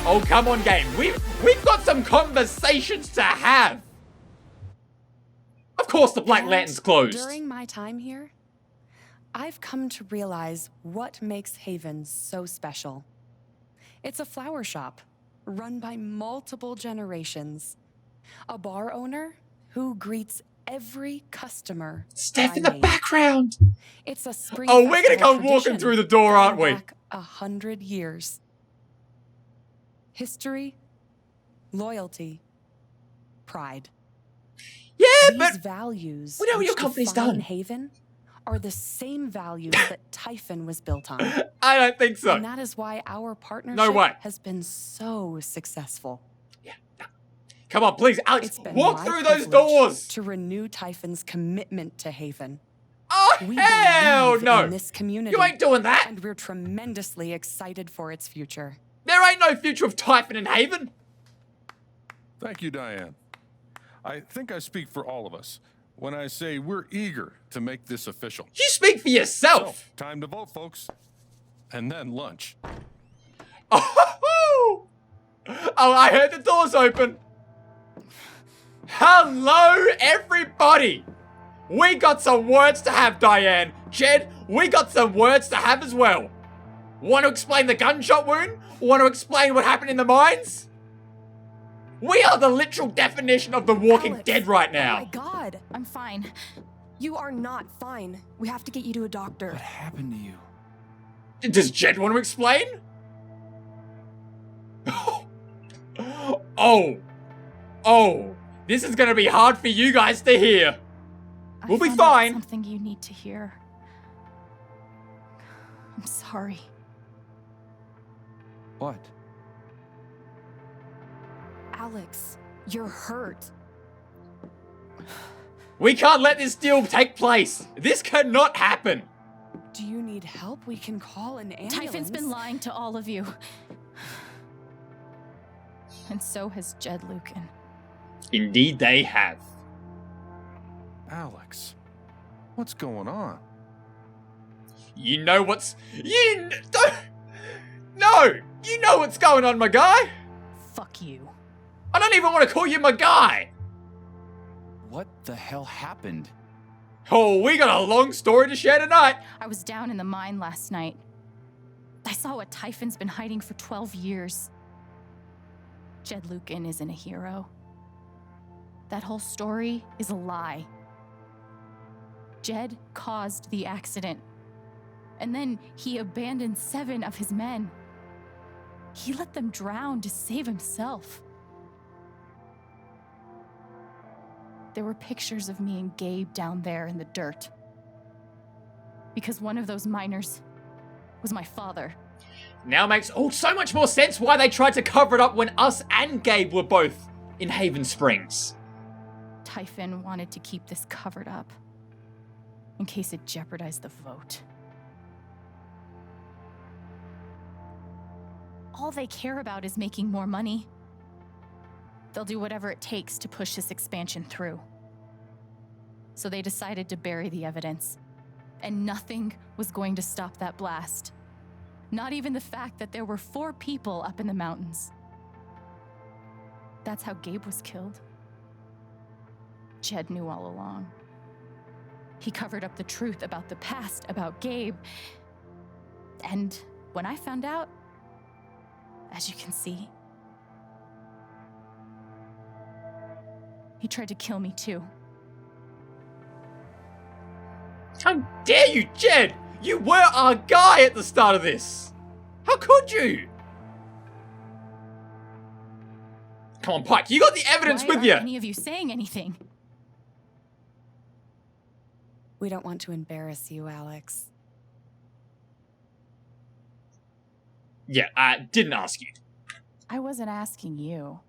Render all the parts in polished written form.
Oh, come on, game. We've got some conversations to have. Of course the Black Lantern's closed. During my time here, I've come to realize what makes Haven so special. It's a flower shop run by multiple generations. A bar owner who greets every customer. Steph in the background. It's a spring. Oh, we're gonna come walking through the door, aren't we? Back 100 years. History, loyalty, pride. Yeah, These but values we know what your which company's define done. Haven are the same values that Typhon was built on. I don't think so. And that is why our partnership has been so successful. Yeah. Come on, please, Alex, It's walk through those doors. To renew Typhon's commitment to Haven. Oh, We hell believe no. in this community, You ain't doing that. and we're tremendously excited for its future. There ain't no future of Typhon in Haven. Thank you, Diane. I think I speak for all of us when I say we're eager to make this official. You speak for yourself. So, time to vote, folks. And then lunch. Oh, I heard the doors open. Hello, everybody. We got some words to have, Diane. Jed, we got some words to have as well. Want to explain the gunshot wound? Want to explain what happened in the mines? We are the literal definition of the Walking Alex, Dead right Oh now. my god, I'm fine. You are not fine. We have to get you to a doctor. What happened to you? Does Jed want to explain? Oh, this is gonna be hard for you guys to hear. We'll be fine. Something you need to hear. I'm sorry. What? Alex, you're hurt. We can't let this deal take place. This cannot happen. Do you need help? We can call an ambulance. Typhon's been lying to all of you. And so has Jed Lucan. Indeed they have. Alex, what's going on? You know what's... No! You know what's going on, my guy! Fuck you. I don't even want to call you my guy! What the hell happened? Oh, we got a long story to share tonight. I was down in the mine last night. I saw what Typhon's been hiding for 12 years. Jed Lucan isn't a hero. That whole story is a lie. Jed caused the accident. And then he abandoned 7 of his men. He let them drown to save himself. There were pictures of me and Gabe down there in the dirt. Because one of those miners was my father. Now makes so much more sense why they tried to cover it up when us and Gabe were both in Haven Springs. Typhon wanted to keep this covered up in case it jeopardized the vote. All they care about is making more money. They'll do whatever it takes to push this expansion through. So they decided to bury the evidence. And nothing was going to stop that blast. Not even the fact that there were 4 people up in the mountains. That's how Gabe was killed. Jed knew all along. He covered up the truth about the past, about Gabe. And when I found out, as you can see, he tried to kill me too. How dare you, Jed! You were our guy at the start of this! How could you? Come on, Pike, you got the evidence Why with aren't you! any of you saying anything? We don't want to embarrass you, Alex. Yeah, I didn't ask you. I wasn't asking you.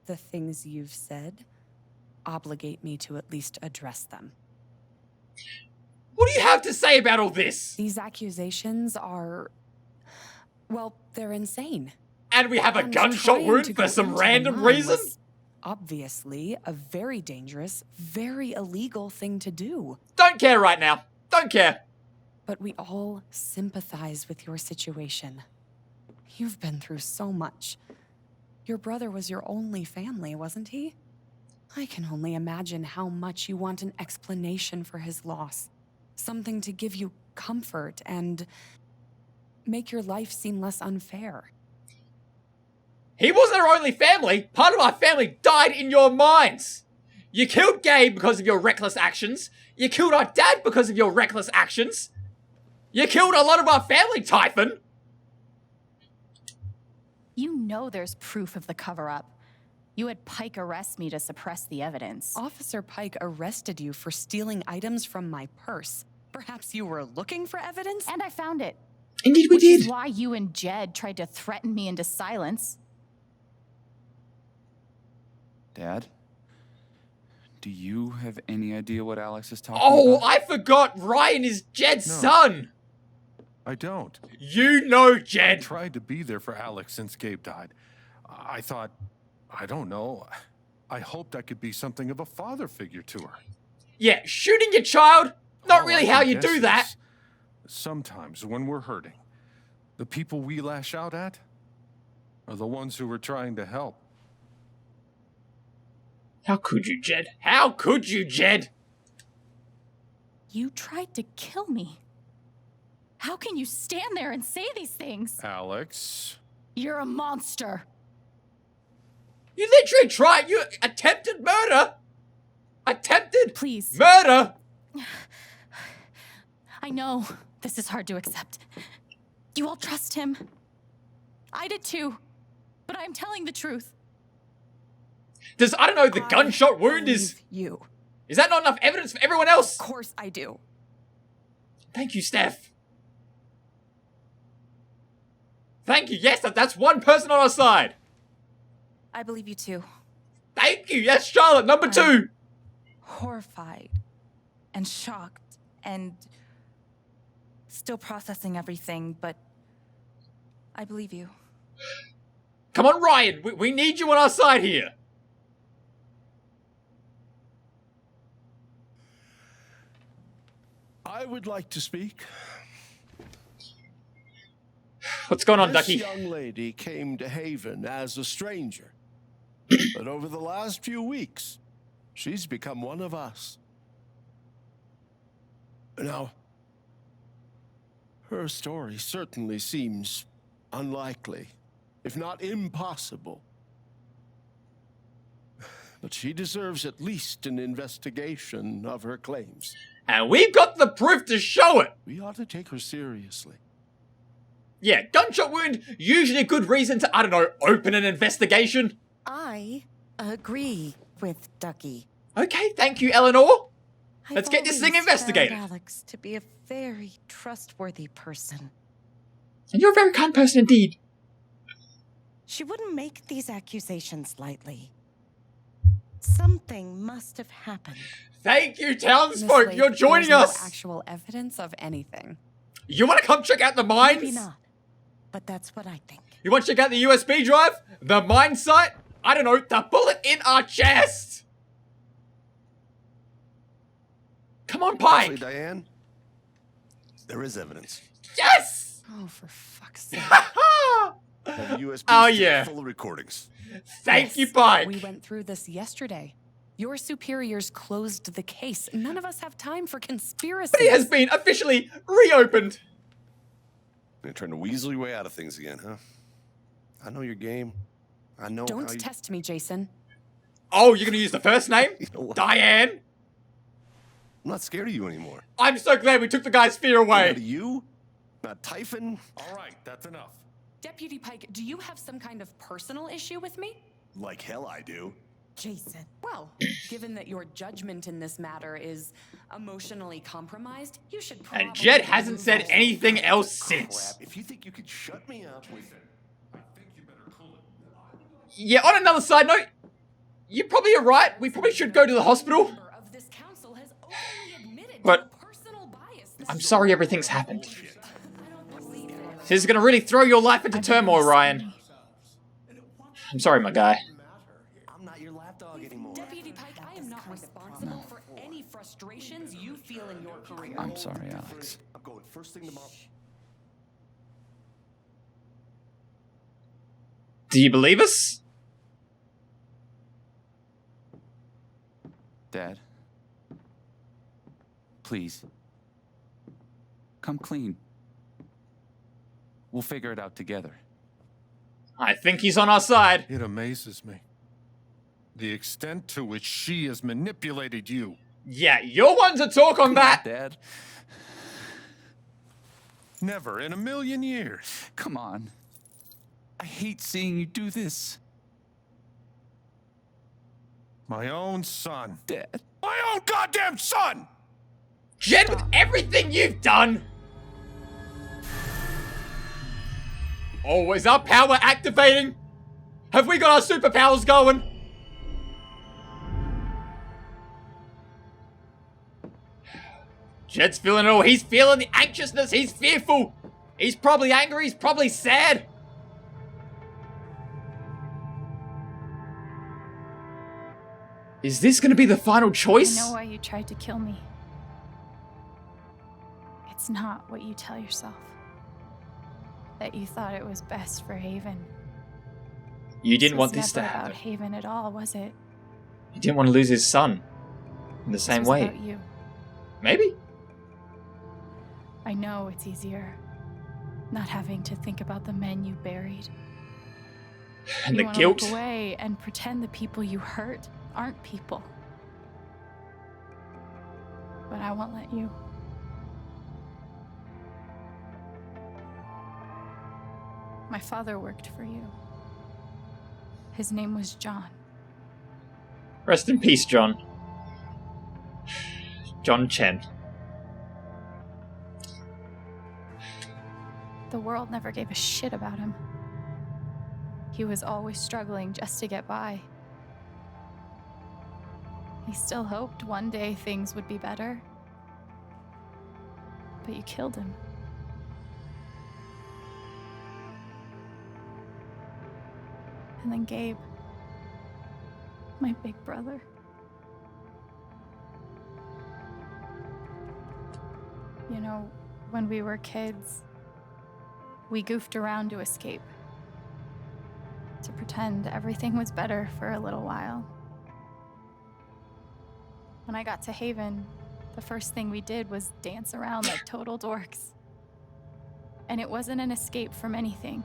The things you've said obligate me to at least address them. What do you have to say about all this? These accusations are... well, they're insane. And we have a And gunshot trying wound to for go some into the random mine reason? was obviously a very dangerous, very illegal thing to do. Don't care right now. Don't care. But we all sympathize with your situation. You've been through so much. Your brother was your only family, wasn't he? I can only imagine how much you want an explanation for his loss. Something to give you comfort and make your life seem less unfair. He wasn't our only family. Part of our family died in your minds. You killed Gabe because of your reckless actions. You killed our dad because of your reckless actions. You killed a lot of our family, Typhon. You know there's proof of the cover-up. You had Pike arrest me to suppress the evidence. Officer Pike arrested you for stealing items from my purse. Perhaps you were looking for evidence? And I found it. Indeed we Which is why you and Jed tried to threaten me into silence. Dad? Do you have any idea what Alex is talking Oh, about? I forgot. Ryan is Jed's son. I don't. You know I Jed. tried to be there for Alex since Gabe died. I thought, I don't know, I hoped I could be something of a father figure to her. Yeah, shooting your child, not All really I how can you guess do that. is, sometimes when we're hurting, the people we lash out at are the ones who we're trying to help. How could you, Jed? How could you, Jed? You tried to kill me. How can you stand there and say these things? Alex, You're a monster. You literally tried. You attempted murder. Attempted Please. murder. I know this is hard to accept. You all trust him. I did too. But I'm telling the truth. Does, I don't know, the gunshot wound is... Believe you. Is that not enough evidence for everyone else? Of course I do. Thank you, Steph. Thank you. Yes, that's one person on our side. I believe you too. Thank you. Yes, Charlotte, number 2. Horrified and shocked and still processing everything, but I believe you. Come on, Ryan. We need you on our side here. I would like to speak. What's going on, This Ducky? young lady came to Haven as a stranger, but over the last few weeks, she's become one of us. Now, her story certainly seems unlikely, if not impossible. But she deserves at least an investigation of her claims. And we've got the proof to show it. We ought to take her seriously. Yeah, gunshot wound, usually a good reason to, I don't know, open an investigation. I agree with Ducky. Okay, thank you, Eleanor. I've Let's get this thing always investigated. found Alex to be a very trustworthy person. And you're a very kind person indeed. She wouldn't make these accusations lightly. Something must have happened. Thank you, Miss townsfolk. Lake, You're joining there's us. No actual evidence of anything. You want to come check out the mines? Maybe not, but that's what I think. You want to check out the USB drive? The mine site? I don't know, the bullet in our chest. Come on, Actually, Pike. Diane, there is evidence. Yes! Oh, for fuck's sake. A USB Oh, stick yeah. full of recordings. Thank you, Yes, Pike. We went through this yesterday. Your superiors closed the case. None of us have time for conspiracy. But it has been officially reopened. You're trying to weasel your way out of things again, huh? I know your game. I know how Don't you... test me, Jason. Oh, you're going to use the first name? You know what? Diane? I'm not scared of you anymore. I'm so glad we took the guy's fear Not away. of you, not Typhon. all right, that's enough. Deputy Pike, do you have some kind of personal issue with me? Like hell I do. Jason. Well, given that your judgment in this matter is emotionally compromised, you should probably... And Jed hasn't move said on. anything else since. Crap, if you think you could shut me up with... I think you better cool it. Yeah, on another side note, you probably are right. We probably should go to the hospital. Member of this council has openly admitted But- to a personal bias. I'm sorry everything's happened. I don't believe it. This is going to really throw your life into turmoil, Ryan. I'm sorry, my guy. I'm not your lapdog anymore. Deputy Pike, I am not responsible for any frustrations you feel in your career. I'm sorry, Alex. I'm going first thing tomorrow. Do you believe us? Dad. Please. Come clean. We'll figure it out together. I think he's on our side. It amazes me. The extent to which she has manipulated you. Yeah, you're one to talk on that. Dad. Never in a million years. Come on. I hate seeing you do this. My own son. Dad. My own goddamn son! Jen, with everything you've done. Oh, is our power activating? Have we got our superpowers going? Jed's feeling it all. He's feeling the anxiousness. He's fearful. He's probably angry. He's probably sad. Is this going to be the final choice? I know why you tried to kill me. It's not what you tell yourself. That you thought it was best for Haven. You didn't want this to never happen. about Haven at all, was it? He didn't want to lose his son in the same This was way. about you. Maybe. I know it's easier not having to think about the men you buried. And you the wanna guilt. look away and pretend the people you hurt aren't people. But I won't let you. My father worked for you. His name was John. Rest in peace, John. John Chen. The world never gave a shit about him. He was always struggling just to get by. He still hoped one day things would be better. But you killed him. And then Gabe, my big brother. You know, when we were kids, we goofed around to escape. To pretend everything was better for a little while. When I got to Haven, the first thing we did was dance around like total dorks. And it wasn't an escape from anything.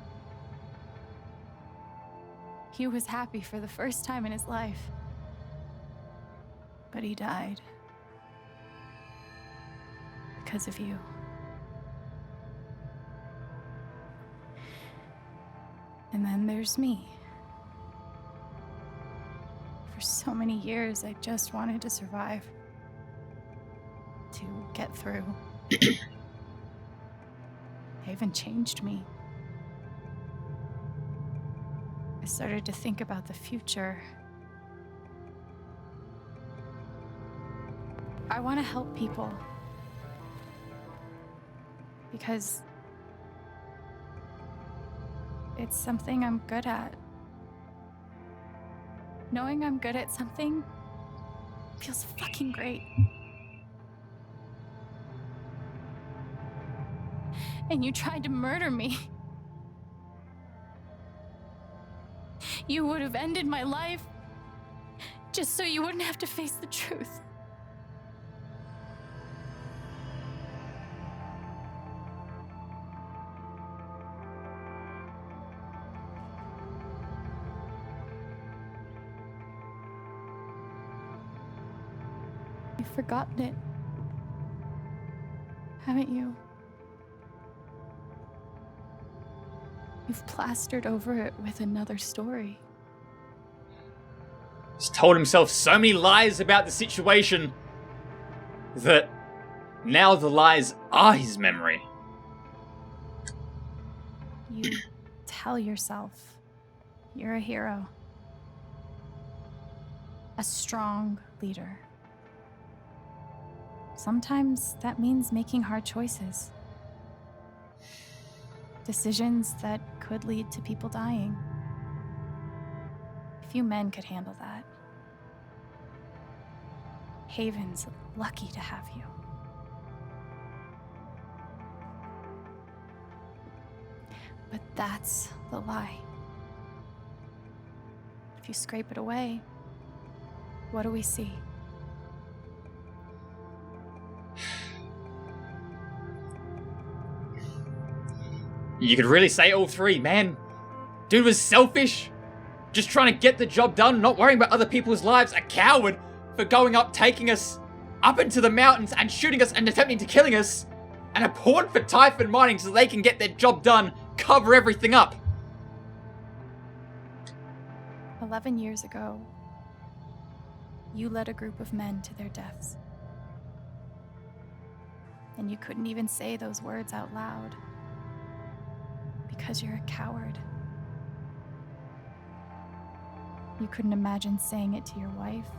He was happy for the first time in his life. But he died. Because of you. And then there's me. For so many years, I just wanted to survive. To get through. Haven changed me. I started to think about the future. I want to help people. Because it's something I'm good at. Knowing I'm good at something feels fucking great. And you tried to murder me. You would have ended my life just so you wouldn't have to face the truth. You've forgotten it, haven't you? You've plastered over it with another story. He's told himself so many lies about the situation that now the lies are his memory. You tell yourself you're a hero. A strong leader. Sometimes that means making hard choices. Decisions that could lead to people dying. Few men could handle that. Haven's lucky to have you. But that's the lie. you scrape it away, what do we see? You could really say all three, man. Dude was selfish, just trying to get the job done, not worrying about other people's lives. A coward for going up, taking us up into the mountains and shooting us and attempting to killing us. And a pawn for Typhon Mining so they can get their job done, cover everything up. 11 years ago, you led a group of men to their deaths. And you couldn't even say those words out loud. Because you're a coward. You couldn't imagine saying it to your wife.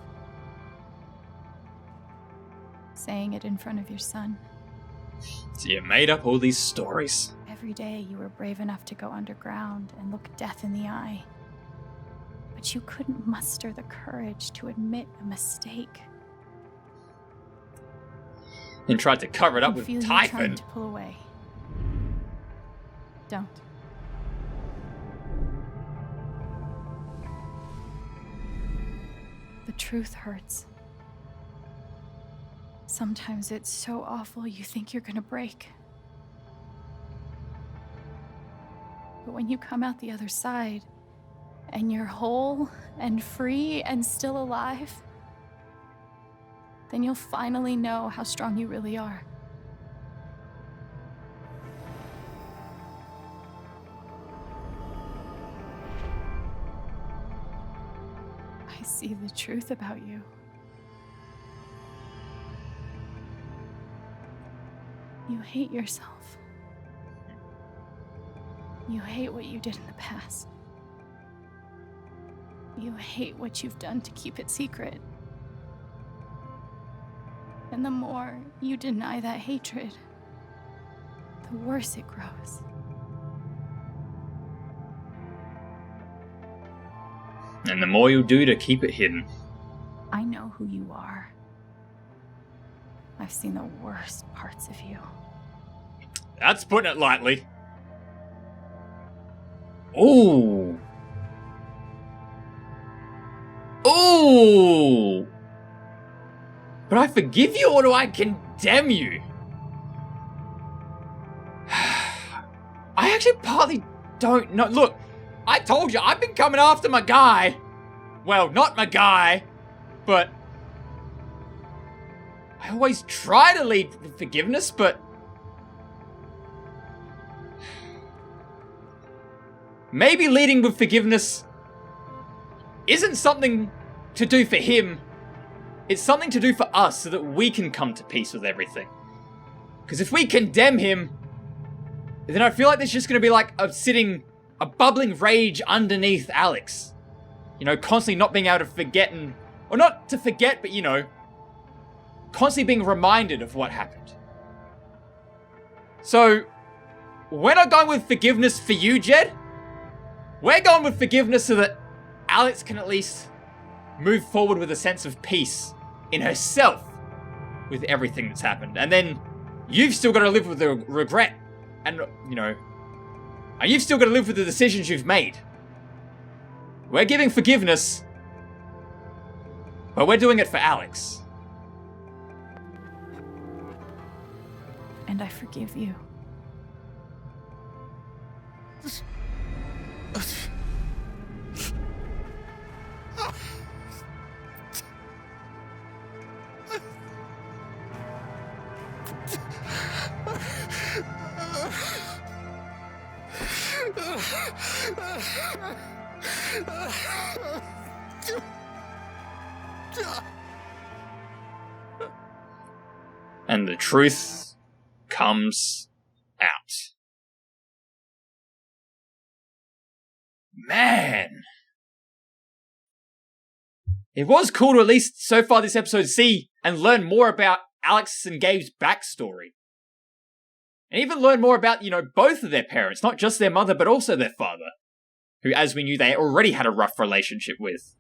Saying it in front of your son. So you made up all these stories. Every day you were brave enough to go underground and look death in the eye. But you couldn't muster the courage to admit a mistake. And tried to cover it up with Feel you Typhon. trying to pull away. Don't. The truth hurts. Sometimes it's so awful you think you're gonna break. But when you come out the other side, and you're whole and free and still alive, then you'll finally know how strong you really are. I see the truth about you. You hate yourself. You hate what you did in the past. You hate what you've done to keep it secret. And the more you deny that hatred, the worse it grows. And the more you do to keep it hidden. I know who you are. I've seen the worst parts of you. That's putting it lightly. Ooh. Ooh. But I forgive you, or do I condemn you? I actually partly don't know. Look, I told you, I've been coming after my guy. Well, not my guy, but I always try to lead with forgiveness, but maybe leading with forgiveness isn't something to do for him. It's something to do for us so that we can come to peace with everything. Because if we condemn him, then I feel like there's just going to be like a bubbling rage underneath Alex. You know, constantly not being able to forget or not to forget, but you know, constantly being reminded of what happened. So, we're not going with forgiveness for you, Jed. We're going with forgiveness so that Alex can at least move forward with a sense of peace in herself with everything that's happened. And then you've still got to live with the regret and, you know, and you've still got to live with the decisions you've made. We're giving forgiveness, but we're doing it for Alex. And I forgive you. And the truth comes out. Man. It was cool to at least so far this episode see and learn more about Alex and Gabe's backstory. And even learn more about, you know, both of their parents, not just their mother, but also their father, who, as we knew, they already had a rough relationship with.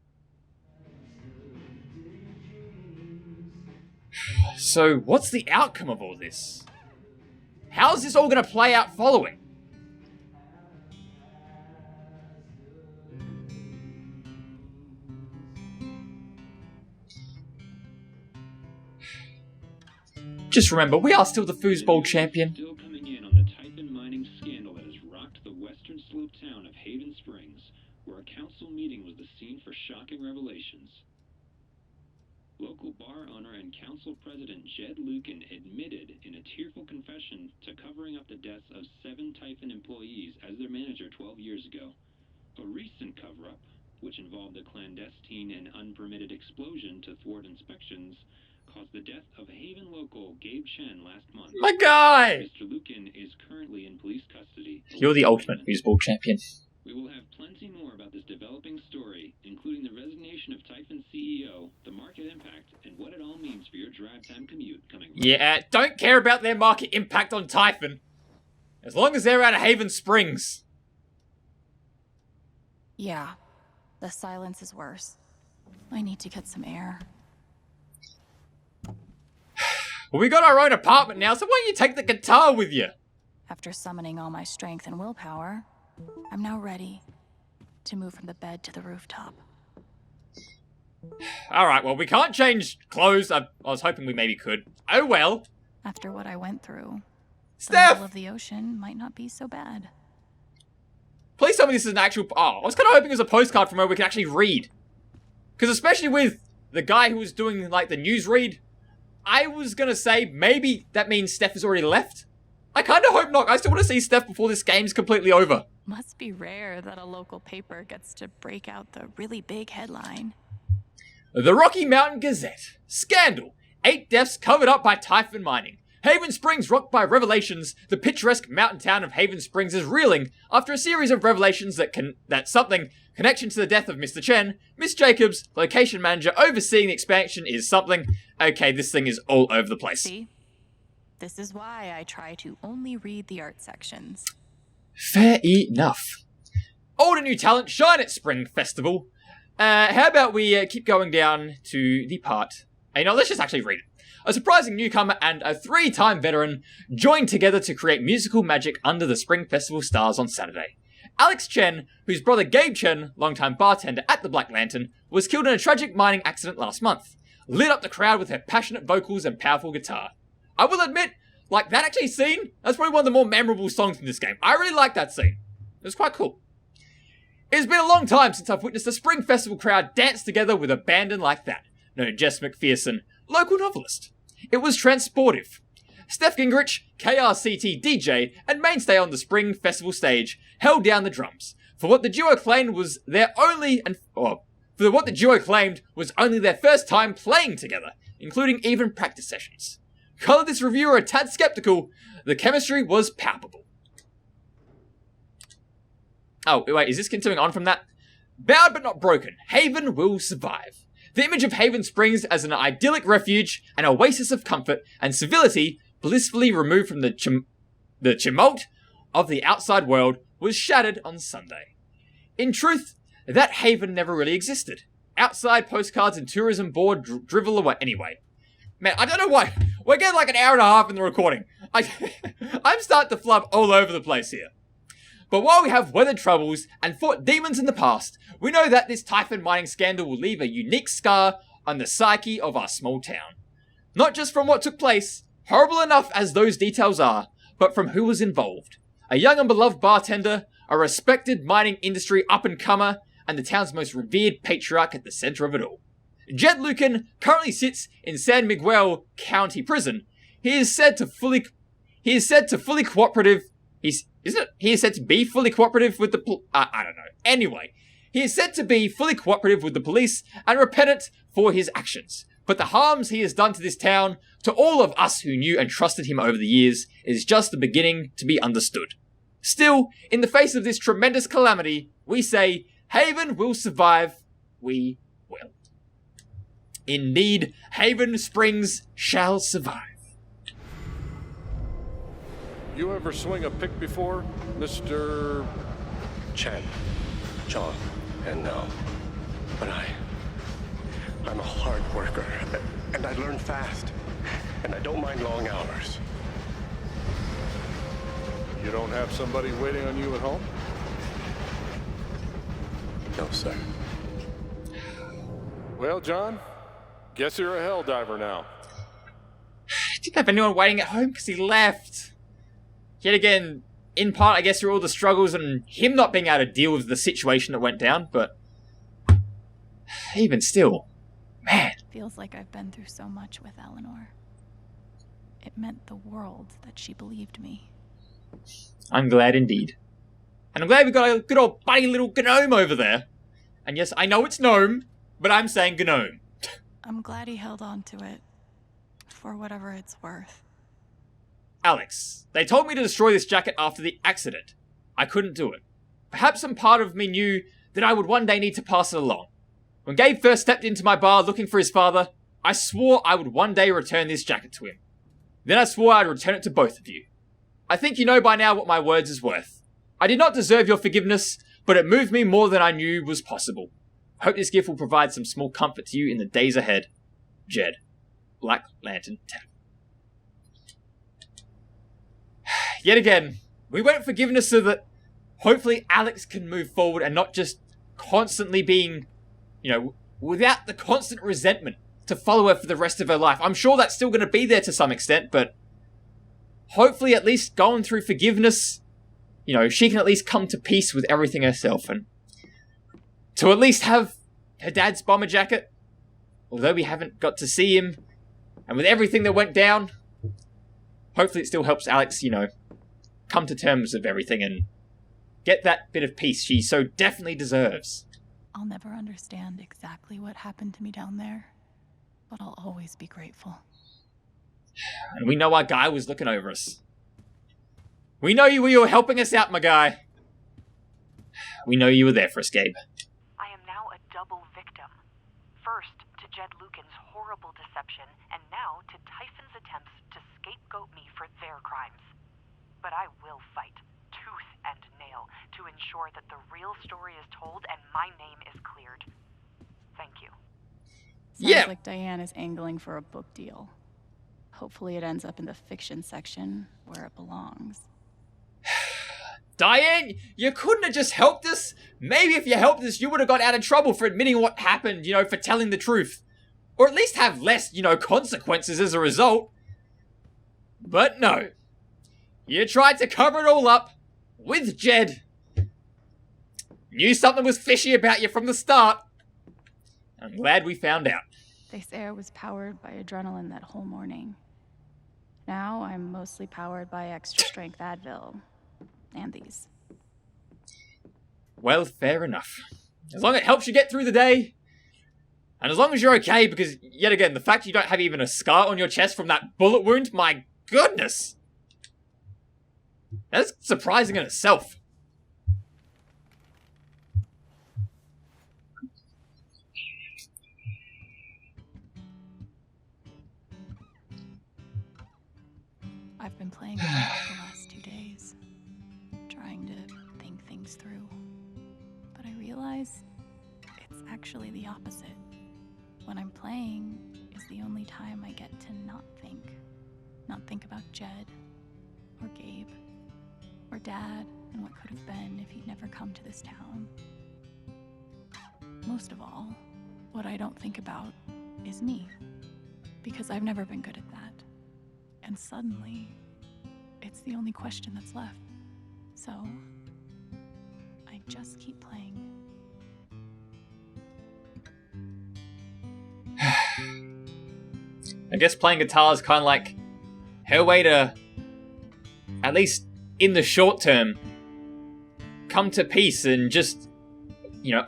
So, what's the outcome of all this? How's this all going to play out following? Just remember, we are still the foosball champion. Still coming in on the Typhon mining scandal that has rocked the western slope town of Haven Springs, where a council meeting was the scene for shocking revelations. Local bar owner and council president Jed Lucan admitted in a tearful confession to covering up the deaths of 7 Typhon employees as their manager 12 years ago. A recent cover-up, which involved a clandestine and unpermitted explosion to thwart inspections, caused the death of Haven local Gabe Chen last month. My guy! Mr. Lucan is currently in police custody. You're the ultimate foosball champion. We will have plenty more about this developing story, including the resignation of Typhon CEO, the market impact, and what it all means for your drive time commute coming right Yeah, don't care about their market impact on Typhon. As long as they're out of Haven Springs. Yeah, the silence is worse. I need to get some air. Well, we got our own apartment now, so why don't you take the guitar with you? After summoning all my strength and willpower, I'm now ready to move from the bed to the rooftop. Alright, well, we can't change clothes. I was hoping we maybe could. Oh well. After what I went through, the Steph! middle of the ocean might not be so bad. Please tell me this is an actual... Oh, I was kind of hoping it was a postcard from where we can actually read. Because especially with the guy who was doing, like, the news read, I was going to say maybe that means Steph has already left. I kind of hope not. I still want to see Steph before this game's completely over. Must be rare that a local paper gets to break out the really big headline. The Rocky Mountain Gazette. Scandal. 8 deaths covered up by Typhon mining. Haven Springs rocked by revelations. The picturesque mountain town of Haven Springs is reeling after a series of revelations that something connection to the death of Mr. Chen. Miss Jacobs, location manager overseeing the expansion, is something. Okay, this thing is all over the place. See? This is why I try to only read the art sections. Fair enough. Old and new talent shine at Spring Festival. How about we keep going down to the part... Hey, no, let's just actually read it. A surprising newcomer and a 3-time veteran joined together to create musical magic under the Spring Festival stars on Saturday. Alex Chen, whose brother Gabe Chen, longtime bartender at the Black Lantern, was killed in a tragic mining accident last month, lit up the crowd with her passionate vocals and powerful guitar. I will admit, like, that actually scene, that's probably one of the more memorable songs in this game. I really like that scene. It was quite cool. It has been a long time since I've witnessed a Spring Festival crowd dance together with abandon like that. No, Jess McPherson, local novelist. It was transportive. Steph Gingrich, KRCT DJ, and mainstay on the Spring Festival stage, held down the drums. For what the duo claimed was their first time playing together, including even practice sessions. Colour this reviewer a tad skeptical, the chemistry was palpable. Oh, wait, is this continuing on from that? Bowed but not broken, Haven will survive. The image of Haven Springs as an idyllic refuge, an oasis of comfort and civility, blissfully removed from the tumult of the outside world, was shattered on Sunday. In truth, that haven never really existed. Outside postcards and tourism board drivel away anyway. Man, I don't know why. We're getting like an hour and a half in the recording. I'm starting to flub all over the place here. But while we have weathered troubles and fought demons in the past, we know that this Typhon mining scandal will leave a unique scar on the psyche of our small town. Not just from what took place, horrible enough as those details are, but from who was involved. A young and beloved bartender, a respected mining industry up-and-comer, and the town's most revered patriarch at the center of it all. Jed Lucan currently sits in San Miguel County Prison. He is said to be fully cooperative with the I don't know. Anyway, he is said to be fully cooperative with the police and repentant for his actions. But the harms he has done to this town, to all of us who knew and trusted him over the years, is just the beginning to be understood. Still, in the face of this tremendous calamity, we say, Haven will survive. We will. Indeed, Haven Springs shall survive. You ever swing a pick before, Mr. Chen, John, and no. But I'm a hard worker, and I learn fast, and I don't mind long hours. You don't have somebody waiting on you at home? No, sir. Well, John, guess you're a hell diver now. have anyone waiting at home because he left. Yet again, in part, I guess, through all the struggles and him not being able to deal with the situation that went down, but even still, man. Feels like I've been through so much with Eleanor. It meant the world that she believed me. I'm glad indeed. And I'm glad we got a good old buddy little gnome over there. And yes, I know it's gnome, but I'm saying gnome. I'm glad he held on to it. For whatever it's worth. Alex, they told me to destroy this jacket after the accident. I couldn't do it. Perhaps some part of me knew that I would one day need to pass it along. When Gabe first stepped into my bar looking for his father, I swore I would one day return this jacket to him. Then I swore I'd return it to both of you. I think you know by now what my words is worth. I did not deserve your forgiveness, but it moved me more than I knew was possible. I hope this gift will provide some small comfort to you in the days ahead. Jed. Black Lantern Tavern. Yet again, we want forgiveness so that hopefully Alex can move forward and not just constantly being, without the constant resentment to follow her for the rest of her life. I'm sure that's still going to be there to some extent, but hopefully at least going through forgiveness, she can at least come to peace with everything herself and to at least have her dad's bomber jacket, although we haven't got to see him, and with everything that went down, hopefully it still helps Alex, come to terms with everything and get that bit of peace she so definitely deserves. I'll never understand exactly what happened to me down there, but I'll always be grateful. And we know our guy was looking over us. We know you were helping us out, my guy. We know you were there for us, Gabe. I am now a double victim. First, to Jed Lucan's horrible deception, and now to Tyson's attempts to scapegoat me for their crimes. But I will fight, tooth and nail, to ensure that the real story is told and my name is cleared. Thank you. Sounds like Diane is angling for a book deal. Hopefully it ends up in the fiction section where it belongs. Diane, you couldn't have just helped us? Maybe if you helped us, you would have got out of trouble for admitting what happened, for telling the truth. Or at least have less, consequences as a result. But no. You tried to cover it all up with Jed. Knew something was fishy about you from the start. I'm glad we found out. They say I was powered by adrenaline that whole morning. Now I'm mostly powered by extra strength Advil. And these. Well, fair enough. As long as it helps you get through the day. And as long as you're okay, because, yet again, the fact you don't have even a scar on your chest from that bullet wound, my goodness! That's surprising in itself. I've been playing a lot the last 2 days, trying to think things through. But I realize it's actually the opposite. When I'm playing is the only time I get to not think about Jed, or Gabe, or Dad, and what could have been if he'd never come to this town. Most of all, what I don't think about is me, because I've never been good at that. And suddenly, it's the only question that's left. So, I just keep playing. I guess playing guitar is kind of like her way to, at least in the short term, come to peace and just,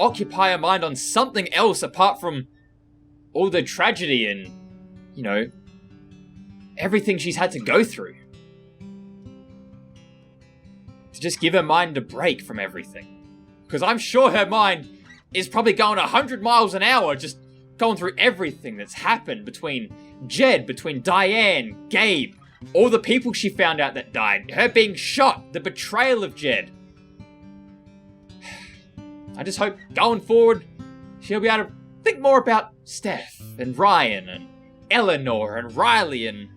occupy her mind on something else apart from all the tragedy and, everything she's had to go through. To just give her mind a break from everything. Because I'm sure her mind is probably going 100 miles an hour just going through everything that's happened between Jed, between Diane, Gabe, all the people she found out that died, her being shot, the betrayal of Jed. I just hope going forward she'll be able to think more about Steph and Ryan and Eleanor and Riley and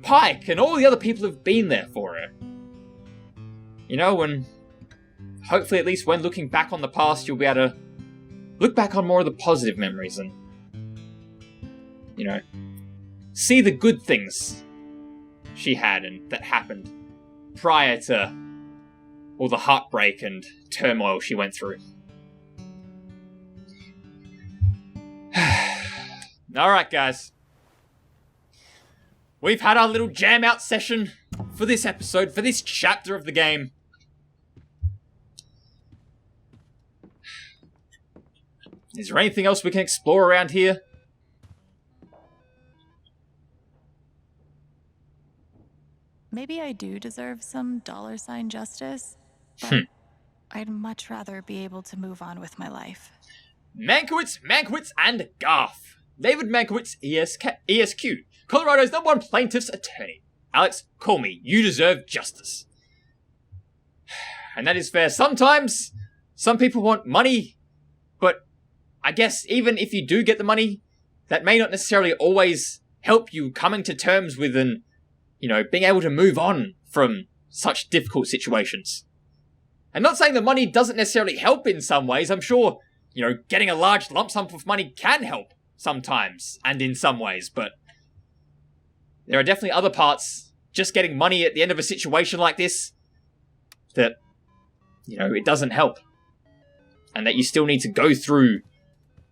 Pike and all the other people who've been there for her. And hopefully at least when looking back on the past, you'll be able to look back on more of the positive memories and, see the good things she had and that happened prior to all the heartbreak and turmoil she went through. Alright, guys. We've had our little jam out session for this episode, for this chapter of the game. Is there anything else we can explore around here? Maybe I do deserve some $ justice, but I'd much rather be able to move on with my life. Mankiewicz, and Garth. David Mankiewicz, ESQ, Colorado's #1 plaintiff's attorney. Alex, call me. You deserve justice. And that is fair. Sometimes, some people want money, but I guess even if you do get the money, that may not necessarily always help you coming to terms with being able to move on from such difficult situations. I'm not saying the money doesn't necessarily help in some ways. I'm sure, getting a large lump sum of money can help sometimes and in some ways, but there are definitely other parts, just getting money at the end of a situation like this, that, it doesn't help. And that you still need to go through,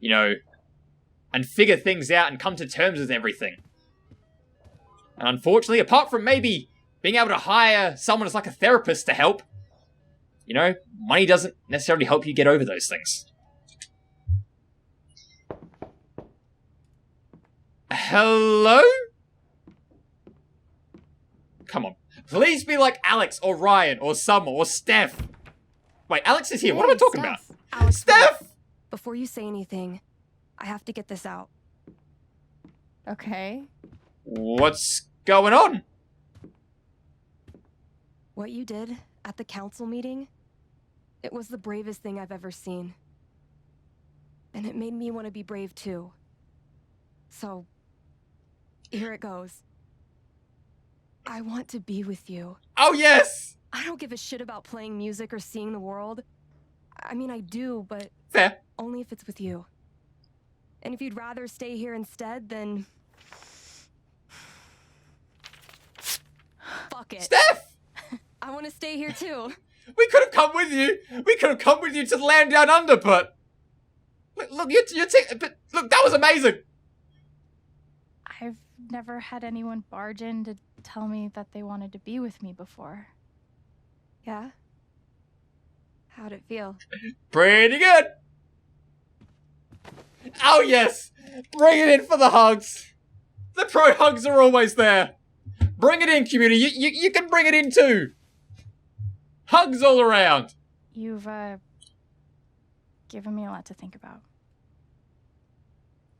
and figure things out and come to terms with everything. And unfortunately, apart from maybe being able to hire someone as like a therapist to help, money doesn't necessarily help you get over those things. Hello? Come on. Please be like Alex or Ryan or Summer or Steph. Wait, Alex is here. What am I talking about? Alex, Steph! Before you say anything, I have to get this out. Okay. What's going on? What you did at the council meeting, it was the bravest thing I've ever seen. And it made me want to be brave too. So, here it goes. I want to be with you. Oh, yes! I don't give a shit about playing music or seeing the world. I mean, I do, but... Fair. Only if it's with you. And if you'd rather stay here instead, then... Fuck it. Steph! I want to stay here too. We could have come with you. We could have come with you to the land down under, but... Look, look, that was amazing. I've never had anyone barge in to tell me that they wanted to be with me before. Yeah? How'd it feel? Pretty good. Oh, yes. Bring it in for the hugs. The pro hugs are always there. Bring it in, community. You can bring it in too. Hugs all around. You've, given me a lot to think about.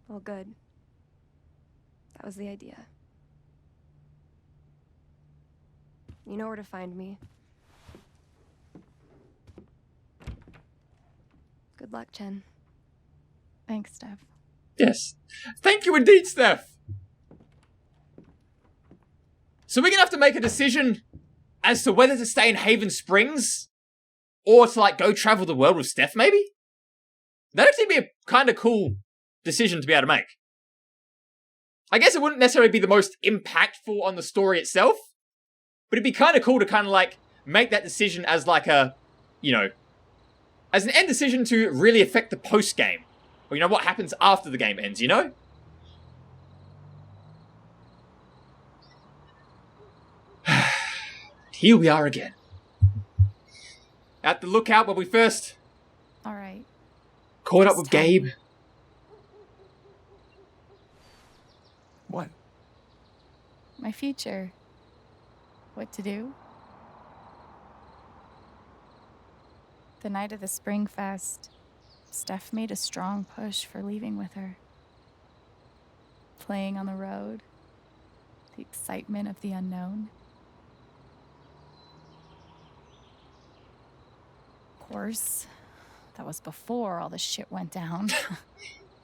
Well, good. That was the idea. You know where to find me. Good luck, Chen. Thanks, Steph. Yes. Thank you indeed, Steph. So we're going to have to make a decision as to whether to stay in Haven Springs or to, go travel the world with Steph, maybe? That'd actually be a kind of cool decision to be able to make. I guess it wouldn't necessarily be the most impactful on the story itself, but it'd be kind of cool to make that decision as as an end decision to really affect the post-game. Or, what happens after the game ends, Here we are again. At the lookout where we first... All right. Caught up with Gabe. What? My future. What to do. The night of the Spring Fest, Steph made a strong push for leaving with her. Playing on the road. The excitement of the unknown. Of course, that was before all the shit went down.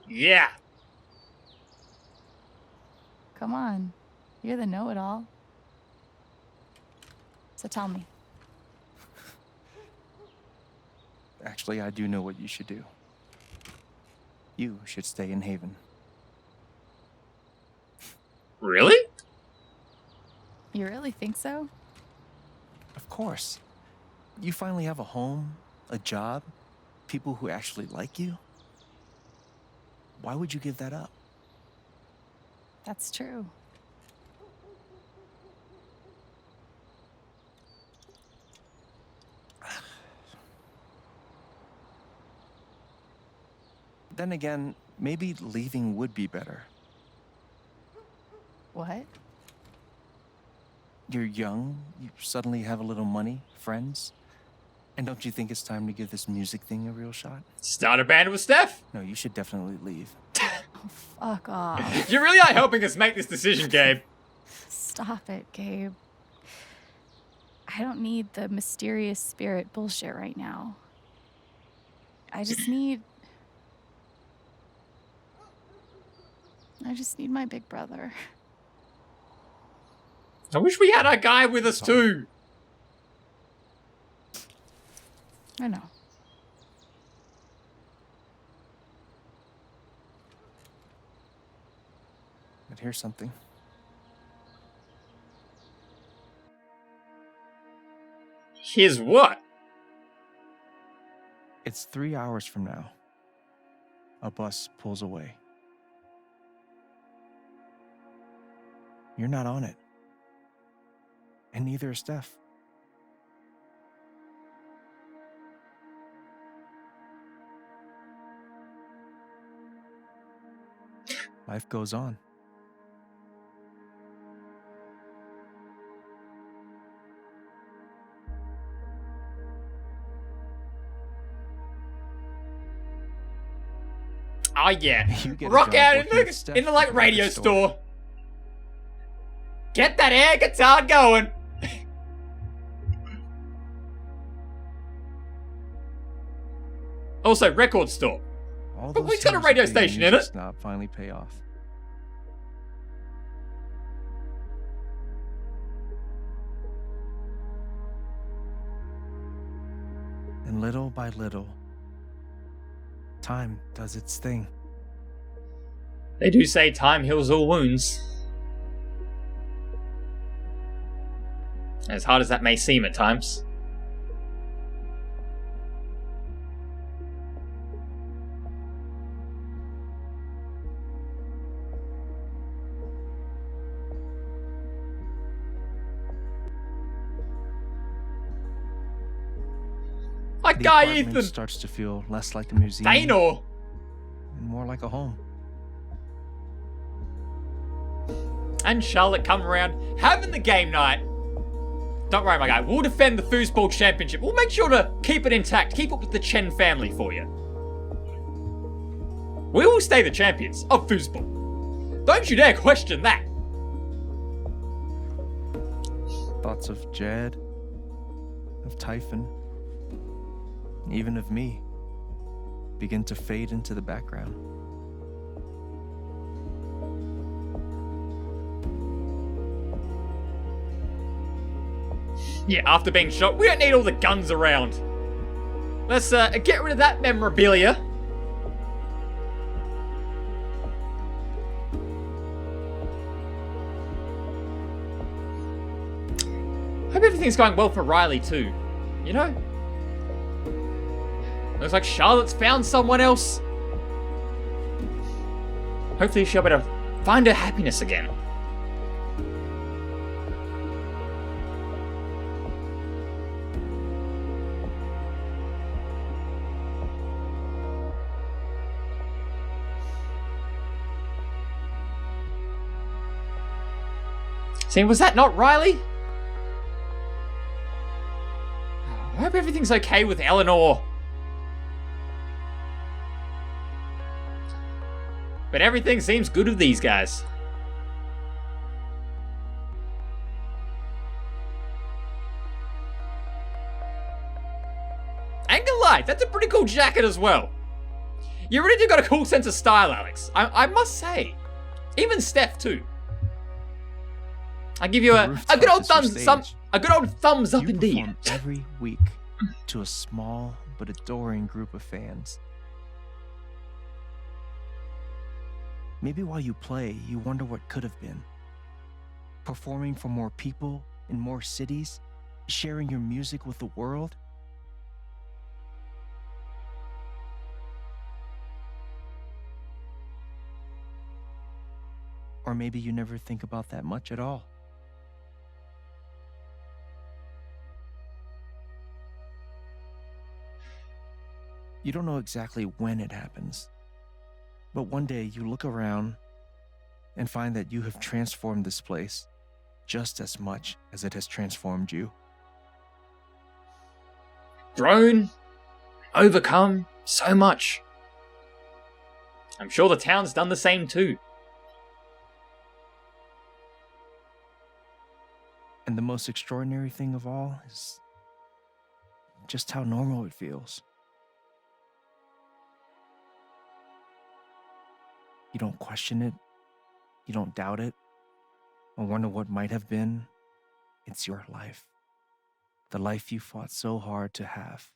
Yeah. Come on, you're the know-it-all. So tell me. Actually, I do know what you should do. You should stay in Haven. Really? You really think so? Of course. You finally have a home, a job, people who actually like you. Why would you give that up? That's true. Then again, maybe leaving would be better. What? You're young, you suddenly have a little money, friends. And don't you think it's time to give this music thing a real shot? Start a band with Steph? No, you should definitely leave. Oh, fuck off. You really are helping us make this decision, Gabe. Stop it, Gabe. I don't need the mysterious spirit bullshit right now. I just need my big brother. I wish we had our guy with us too. I know. But here's something. Here's what? It's 3 hours from now. A bus pulls away. You're not on it. And neither is Steph. Life goes on. Oh yeah, You get a rock job out working with Steph in the like at the radio record store. Get that air guitar going. Also, record store. All But those we've got a years radio of being station in music it. snob finally pay off. And little by little, time does its thing. They do say time heals all wounds. As hard as that may seem at times. My The guy apartment Ethan! starts to feel less like a museum Dano! and more like a home. And Charlotte come around having the game night. Don't worry, my guy. We'll defend the Foosball Championship. We'll make sure to keep it intact. Keep up with the Chen family for you. We will stay the champions of Foosball. Don't you dare question that. Thoughts of Jed, of Typhon, and even of me begin to fade into the background. Yeah, after being shot, we don't need all the guns around. Let's get rid of that memorabilia. Hope everything's going well for Riley too. You know? Looks like Charlotte's found someone else. Hopefully she'll be able to find her happiness again. See, was that not Riley? I hope everything's okay with Eleanor. But everything seems good with these guys. Ain't gonna lie, that's a pretty cool jacket as well. You really do got a cool sense of style, Alex. I must say. Even Steph too. I give you a good old thumbs up You indeed. perform every week to a small but adoring group of fans. Maybe while you play, you wonder what could have been. performing for more people in more cities, sharing your music with the world? Or maybe you never think about that much at all. You don't know exactly when it happens, but one day you look around and find that you have transformed this place just as much as it has transformed you. Grown, overcome so much. I'm sure the town's done the same too. And the most extraordinary thing of all is just how normal it feels. You don't question it, you don't doubt it, or wonder what might have been. It's your life. The life you fought so hard to have.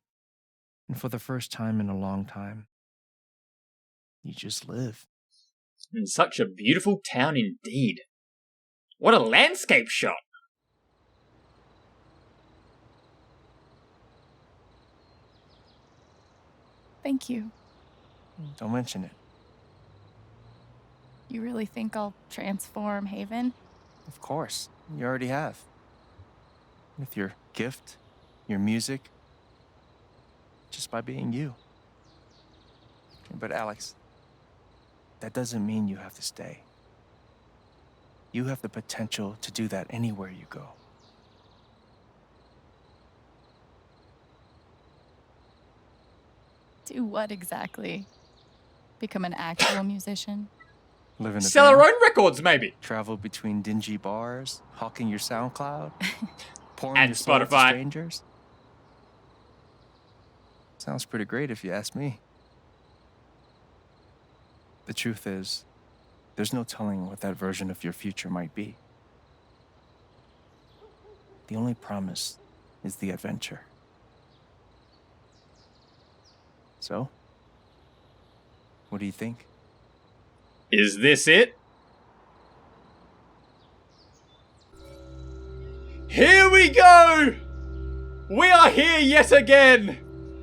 And for the first time in a long time, you just live. And such a beautiful town indeed. What a landscape shot! Thank you. Don't mention it. You really think I'll transform Haven? Of course, you already have. With your gift, your music, just by being you. But Alex, that doesn't mean you have to stay. You have the potential to do that anywhere you go. Do what exactly? Become an actual musician? Live in a Sell our own records, maybe. Travel between dingy bars, hawking your SoundCloud, pouring and your soul to Spotify. Strangers. Sounds pretty great if you ask me. The truth is, there's no telling what that version of your future might be. The only promise is the adventure. So, what do you think? Is this it? Here we go! We are here yet again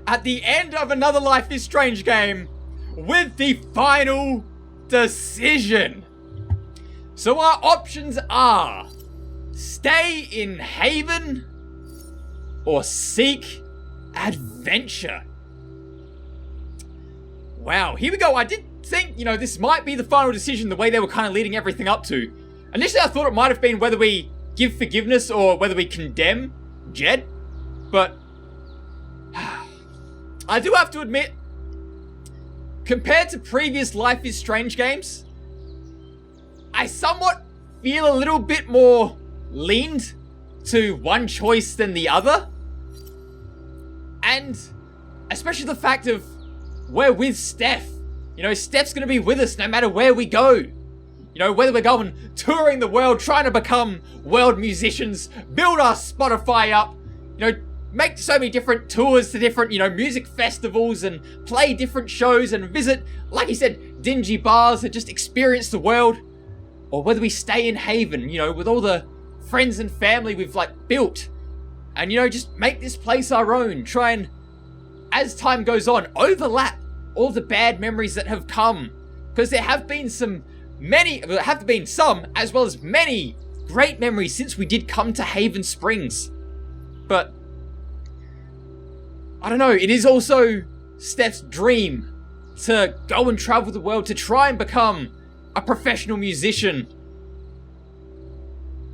at the end of another Life is Strange game with the final decision. So our options are stay in Haven or seek adventure. Wow, here we go. I did think, this might be the final decision, the way they were kind of leading everything up to. Initially, I thought it might have been whether we give forgiveness or whether we condemn Jed. But I do have to admit, compared to previous Life is Strange games, I somewhat feel a little bit more leaned to one choice than the other. And especially the fact of we're with Steph. Steph's going to be with us no matter where we go. Whether we're going touring the world, trying to become world musicians, build our Spotify up, make so many different tours to different, music festivals and play different shows and visit, like he said, dingy bars and just experience the world. Or whether we stay in Haven, with all the friends and family we've, built. And, just make this place our own. Try and, as time goes on, overlap all the bad memories that have come. Because there have been some, as well as many great memories since we did come to Haven Springs. But, I don't know, it is also Steph's dream to go and travel the world, to try and become a professional musician.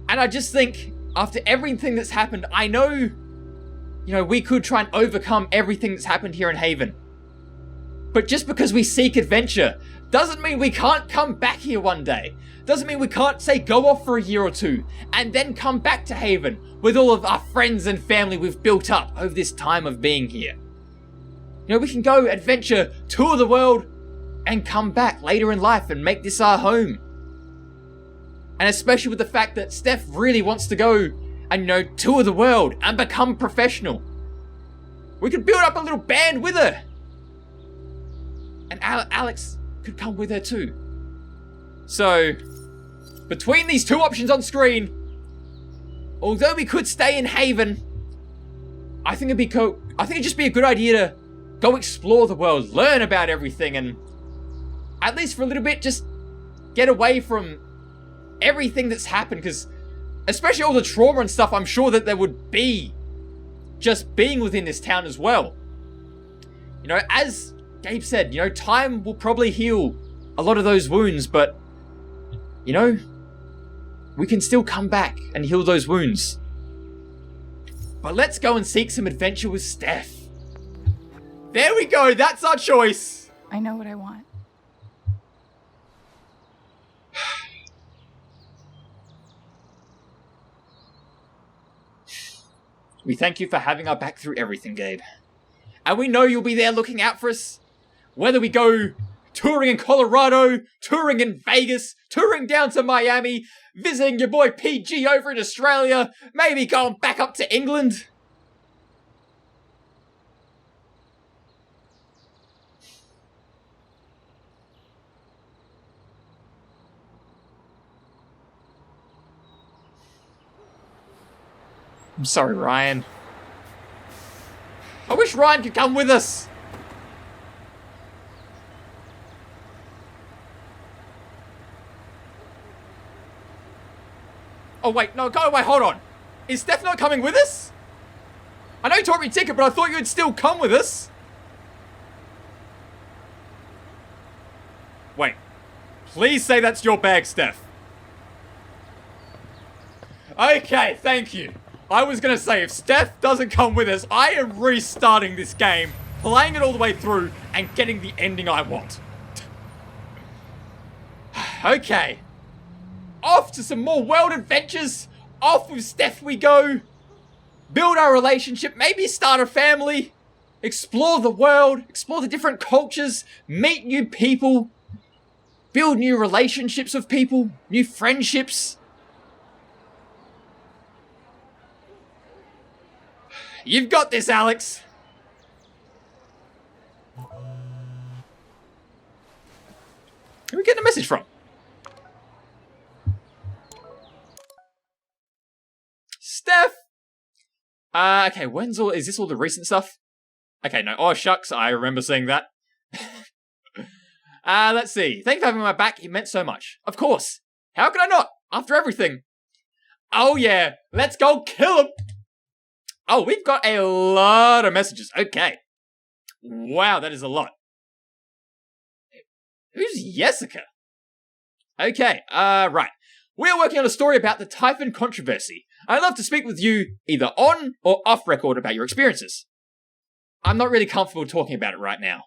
And I just think, after everything that's happened, I know, we could try and overcome everything that's happened here in Haven. But just because we seek adventure doesn't mean we can't come back here one day. Doesn't mean we can't, say, go off for a year or two and then come back to Haven with all of our friends and family we've built up over this time of being here. We can go adventure, tour the world, and come back later in life and make this our home. And especially with the fact that Steph really wants to go and, tour the world and become professional. We could build up a little band with her. And Alex could come with her too. So, between these two options on screen, although we could stay in Haven, I think it'd just be a good idea to go explore the world, learn about everything, and at least for a little bit, just get away from everything that's happened, because especially all the trauma and stuff, I'm sure that there would be just being within this town as well. You know, as Gabe said, you know, time will probably heal a lot of those wounds, but, you know, we can still come back and heal those wounds. But let's go and seek some adventure with Steph. There we go, that's our choice. I know what I want. We thank you for having our back through everything, Gabe. And we know you'll be there looking out for us. Whether we go touring in Colorado, touring in Vegas, touring down to Miami, visiting your boy PG over in Australia, maybe going back up to England. I'm sorry, Ryan. I wish Ryan could come with us. Oh wait, no, go away, hold on. Is Steph not coming with us? I know you taught me ticket, but I thought you would still come with us. Wait. Please say that's your bag, Steph. Okay, thank you. I was gonna say, if Steph doesn't come with us, I am restarting this game, playing it all the way through, and getting the ending I want. Okay. Off to some more world adventures. Off with Steph we go. Build our relationship, maybe start a family. Explore the world, explore the different cultures, meet new people. Build new relationships with people, new friendships. You've got this, Alex. Who are we getting a message from? Steph! Okay, is this all the recent stuff? Okay, no, oh shucks, I remember seeing that. Let's see. Thank you for having my back, it meant so much. Of course. How could I not? After everything. Oh yeah, let's go kill him! Oh, we've got a lot of messages. Okay. Wow, that is a lot. Who's Jessica? Okay, right. We're working on a story about the Typhon controversy. I'd love to speak with you either on or off record about your experiences. I'm not really comfortable talking about it right now.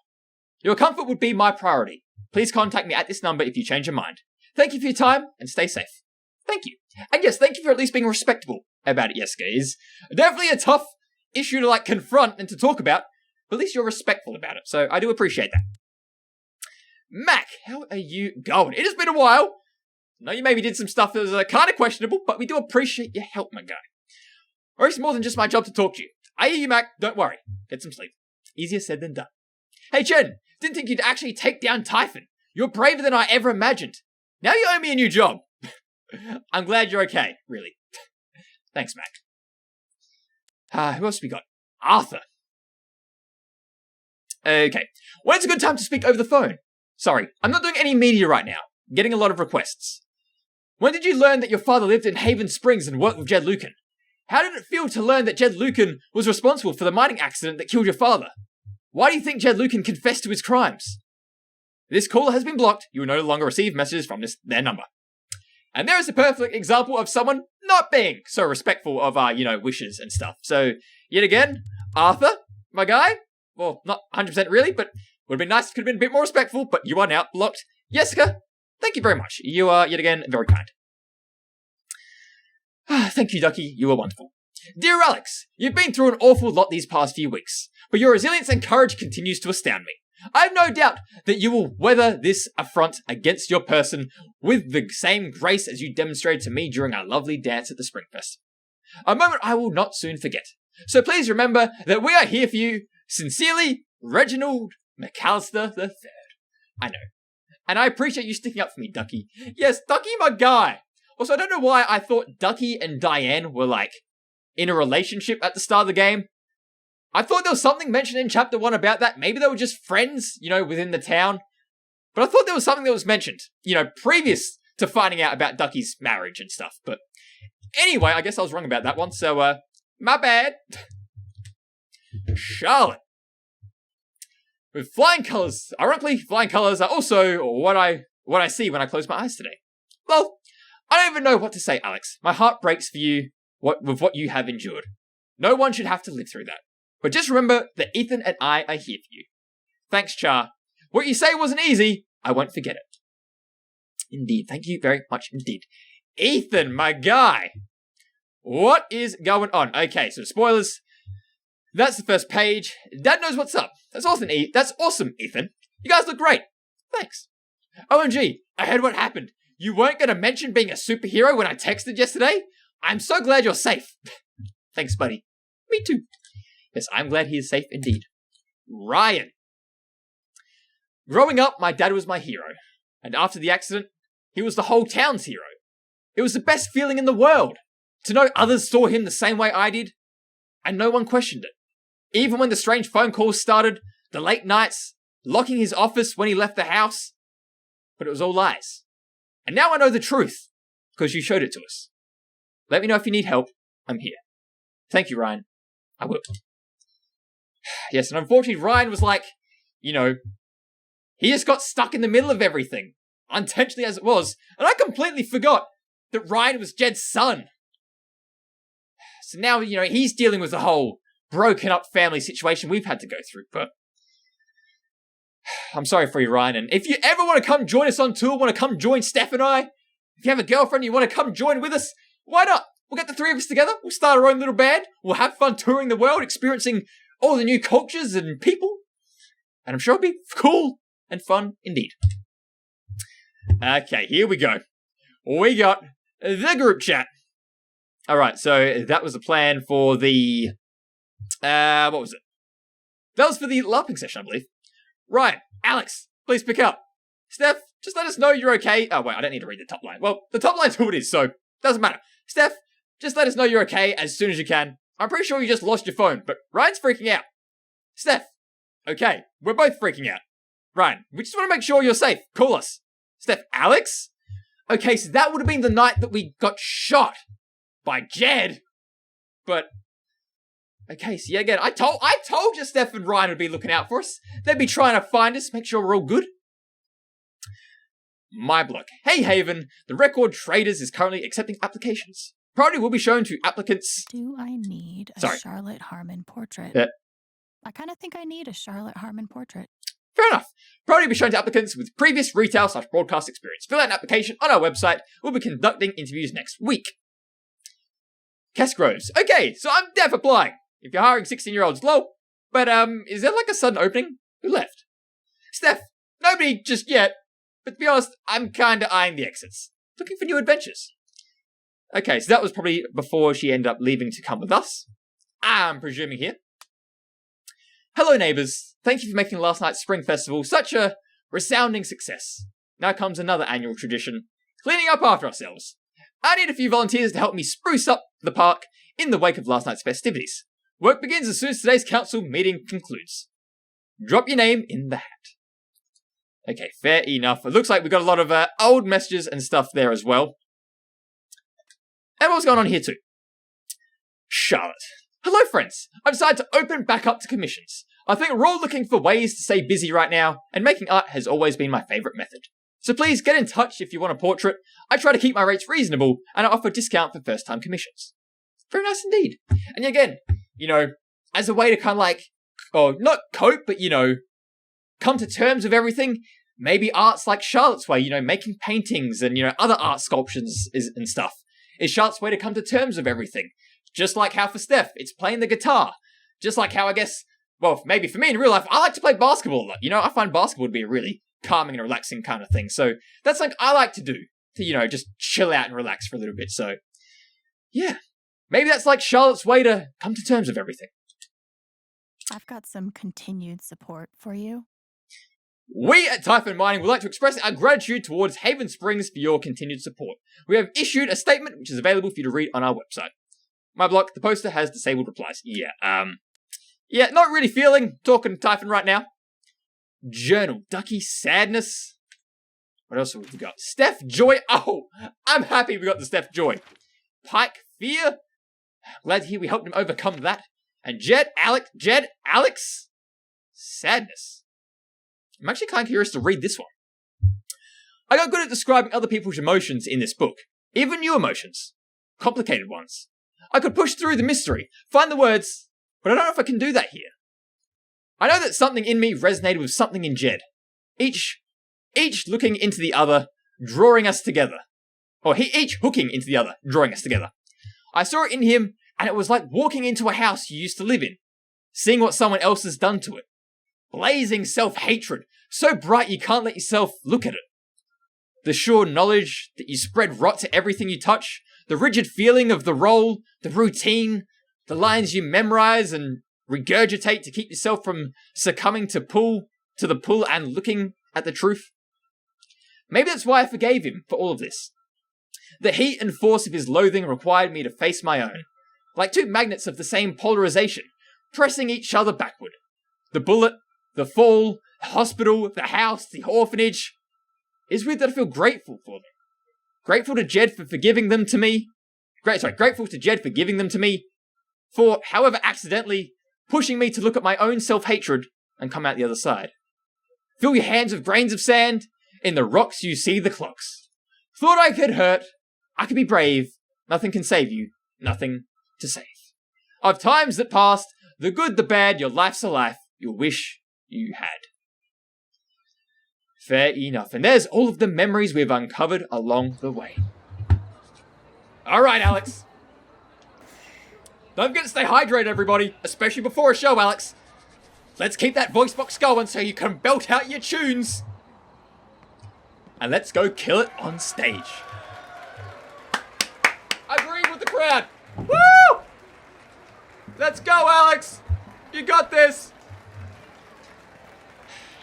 Your comfort would be my priority. Please contact me at this number if you change your mind. Thank you for your time and stay safe. Thank you. And yes, thank you for at least being respectable about it, Jessica. It's definitely a tough issue to confront and to talk about, but at least you're respectful about it, so I do appreciate that. Mac, how are you going? It has been a while. I know you maybe did some stuff that was kind of questionable, but we do appreciate your help, my guy. Or it's more than just my job to talk to you. I hear you, Mac. Don't worry. Get some sleep. Easier said than done. Hey, Chen. Didn't think you'd actually take down Typhon. You're braver than I ever imagined. Now you owe me a new job. I'm glad you're okay, really. Thanks, Mac. Who else we got? Arthur. Okay. When's a good time to speak over the phone? Sorry, I'm not doing any media right now. I'm getting a lot of requests. When did you learn that your father lived in Haven Springs and worked with Jed Lucan? How did it feel to learn that Jed Lucan was responsible for the mining accident that killed your father? Why do you think Jed Lucan confessed to his crimes? This caller has been blocked. You will no longer receive messages from their number. And there is a perfect example of someone not being so respectful of our, wishes and stuff. So, yet again, Arthur, my guy, well, not 100% really, but would have been nice if could have been a bit more respectful, but you are now blocked. Jessica, thank you very much. You are, yet again, very kind. Thank you, Ducky. You are wonderful. Dear Alex, you've been through an awful lot these past few weeks, but your resilience and courage continues to astound me. I have no doubt that you will weather this affront against your person with the same grace as you demonstrated to me during our lovely dance at the Spring Fest. A moment I will not soon forget. So please remember that we are here for you. Sincerely, Reginald McAllister III. I know. And I appreciate you sticking up for me, Ducky. Yes, Ducky, my guy. Also, I don't know why I thought Ducky and Diane were, like, in a relationship at the start of the game. I thought there was something mentioned in Chapter 1 about that. Maybe they were just friends, you know, within the town. But I thought there was something that was mentioned, you know, previous to finding out about Ducky's marriage and stuff. But anyway, I guess I was wrong about that one, so, my bad. Charlotte. With flying colors. Ironically, flying colors are also what I see when I close my eyes today. Well, I don't even know what to say, Alex. My heart breaks for you with what you have endured. No one should have to live through that. But just remember that Ethan and I are here for you. Thanks, Char. What you say wasn't easy. I won't forget it. Indeed. Thank you very much indeed. Ethan, my guy. What is going on? Okay, so spoilers. That's the first page. Dad knows what's up. That's awesome, Ethan. You guys look great. Thanks. OMG, I heard what happened. You weren't going to mention being a superhero when I texted yesterday? I'm so glad you're safe. Thanks, buddy. Me too. Yes, I'm glad he is safe indeed. Ryan. Growing up, my dad was my hero. And after the accident, he was the whole town's hero. It was the best feeling in the world. To know others saw him the same way I did. And no one questioned it. Even when the strange phone calls started, the late nights, locking his office when he left the house. But it was all lies. And now I know the truth, because you showed it to us. Let me know if you need help. I'm here. Thank you, Ryan. I will. Yes, and unfortunately, Ryan was like, you know, he just got stuck in the middle of everything, unintentionally as it was, and I completely forgot that Ryan was Jed's son. So now, you know, he's dealing with the whole broken up family situation we've had to go through, but I'm sorry for you, Ryan, and if you ever want to come join us on tour, want to come join Steph and I, if you have a girlfriend you want to come join with us, why not? We'll get the three of us together, we'll start our own little band, we'll have fun touring the world, experiencing all the new cultures and people, and I'm sure it'll be cool and fun indeed. Okay, here we go. We got the group chat. Alright, so that was the plan for the... what was it? That was for the LARPing session, I believe. Ryan, Alex, please pick up. Steph, just let us know you're okay. Oh, wait, I don't need to read the top line. Well, the top line's who it is, so doesn't matter. Steph, just let us know you're okay as soon as you can. I'm pretty sure you just lost your phone, but Ryan's freaking out. Steph, okay, we're both freaking out. Ryan, we just want to make sure you're safe. Call us. Steph, Alex? Okay, so that would have been the night that we got shot by Jed. But, okay, so yeah, again, I told you Steph and Ryan would be looking out for us. They'd be trying to find us, make sure we're all good. My block. Hey, Haven, the Record Traders is currently accepting applications. Priority will be shown to applicants. Do I need a Charlotte Harmon portrait? I kind of think I need a Charlotte Harmon portrait. Fair enough. Priority will be shown to applicants with previous retail/broadcast experience. Fill out an application on our website. We'll be conducting interviews next week. Cass Groves. Okay, so I'm def applying. If you're hiring 16-year-olds, lol. But, is there like a sudden opening? Who left? Steph, nobody just yet. But to be honest, I'm kinda eyeing the exits. Looking for new adventures. Okay, so that was probably before she ended up leaving to come with us. I'm presuming here. Hello, neighbours. Thank you for making last night's Spring Festival such a resounding success. Now comes another annual tradition, cleaning up after ourselves. I need a few volunteers to help me spruce up the park in the wake of last night's festivities. Work begins as soon as today's council meeting concludes. Drop your name in the hat. Okay, fair enough. It looks like we've got a lot of old messages and stuff there as well. And what's going on here too? Charlotte. Hello, friends. I've decided to open back up to commissions. I think we're all looking for ways to stay busy right now, and making art has always been my favourite method. So please get in touch if you want a portrait. I try to keep my rates reasonable, and I offer a discount for first-time commissions. Very nice indeed. And again, you know, as a way to kind of like, or not cope, but, you know, come to terms with everything, maybe art's like Charlotte's way, you know, making paintings and, you know, other art sculptures and stuff. Is Charlotte's way to come to terms with everything. Just like how for Steph, it's playing the guitar. Just like how I guess, well, maybe for me in real life, I like to play basketball a lot. You know, I find basketball to be a really calming and relaxing kind of thing. So that's like I like to do. To, you know, just chill out and relax for a little bit. So, yeah. Maybe that's like Charlotte's way to come to terms with everything. I've got some continued support for you. We at Typhon Mining would like to express our gratitude towards Haven Springs for your continued support. We have issued a statement which is available for you to read on our website. My block, the poster has disabled replies. Yeah, not really feeling talking to Typhon right now. Journal, Ducky, Sadness. What else have we got? Steph Joy. Oh, I'm happy we got the Steph Joy. Pike, Fear. Glad to hear we helped him overcome that. And Jed, Alex. Sadness. I'm actually kind of curious to read this one. I got good at describing other people's emotions in this book. Even new emotions. Complicated ones. I could push through the mystery, find the words, but I don't know if I can do that here. I know that something in me resonated with something in Jed. Each looking into the other, drawing us together. Or each hooking into the other, drawing us together. I saw it in him, and it was like walking into a house you used to live in, seeing what someone else has done to it. Blazing self-hatred, so bright you can't let yourself look at it. The sure knowledge that you spread rot to everything you touch, the rigid feeling of the role, the routine, the lines you memorize and regurgitate to keep yourself from succumbing to the pull and looking at the truth. Maybe that's why I forgave him for all of this. The heat and force of his loathing required me to face my own, like two magnets of the same polarization, pressing each other backward. The bullet, the fall, the hospital, the house, the orphanage. It's weird that I feel grateful for them. Grateful to Jed for forgiving them to me. Grateful to Jed for giving them to me. For, however accidentally, pushing me to look at my own self-hatred and come out the other side. Fill your hands with grains of sand. In the rocks you see the clocks. Thought I could hurt. I could be brave. Nothing can save you. Nothing to save. Of times that passed, the good, the bad, your life's a life you wish you had. Fair enough. And there's all of the memories we've uncovered along the way. Alright, Alex. Don't forget to stay hydrated, everybody. Especially before a show, Alex. Let's keep that voice box going so you can belt out your tunes. And let's go kill it on stage. I agree with the crowd. Woo! Let's go, Alex. You got this.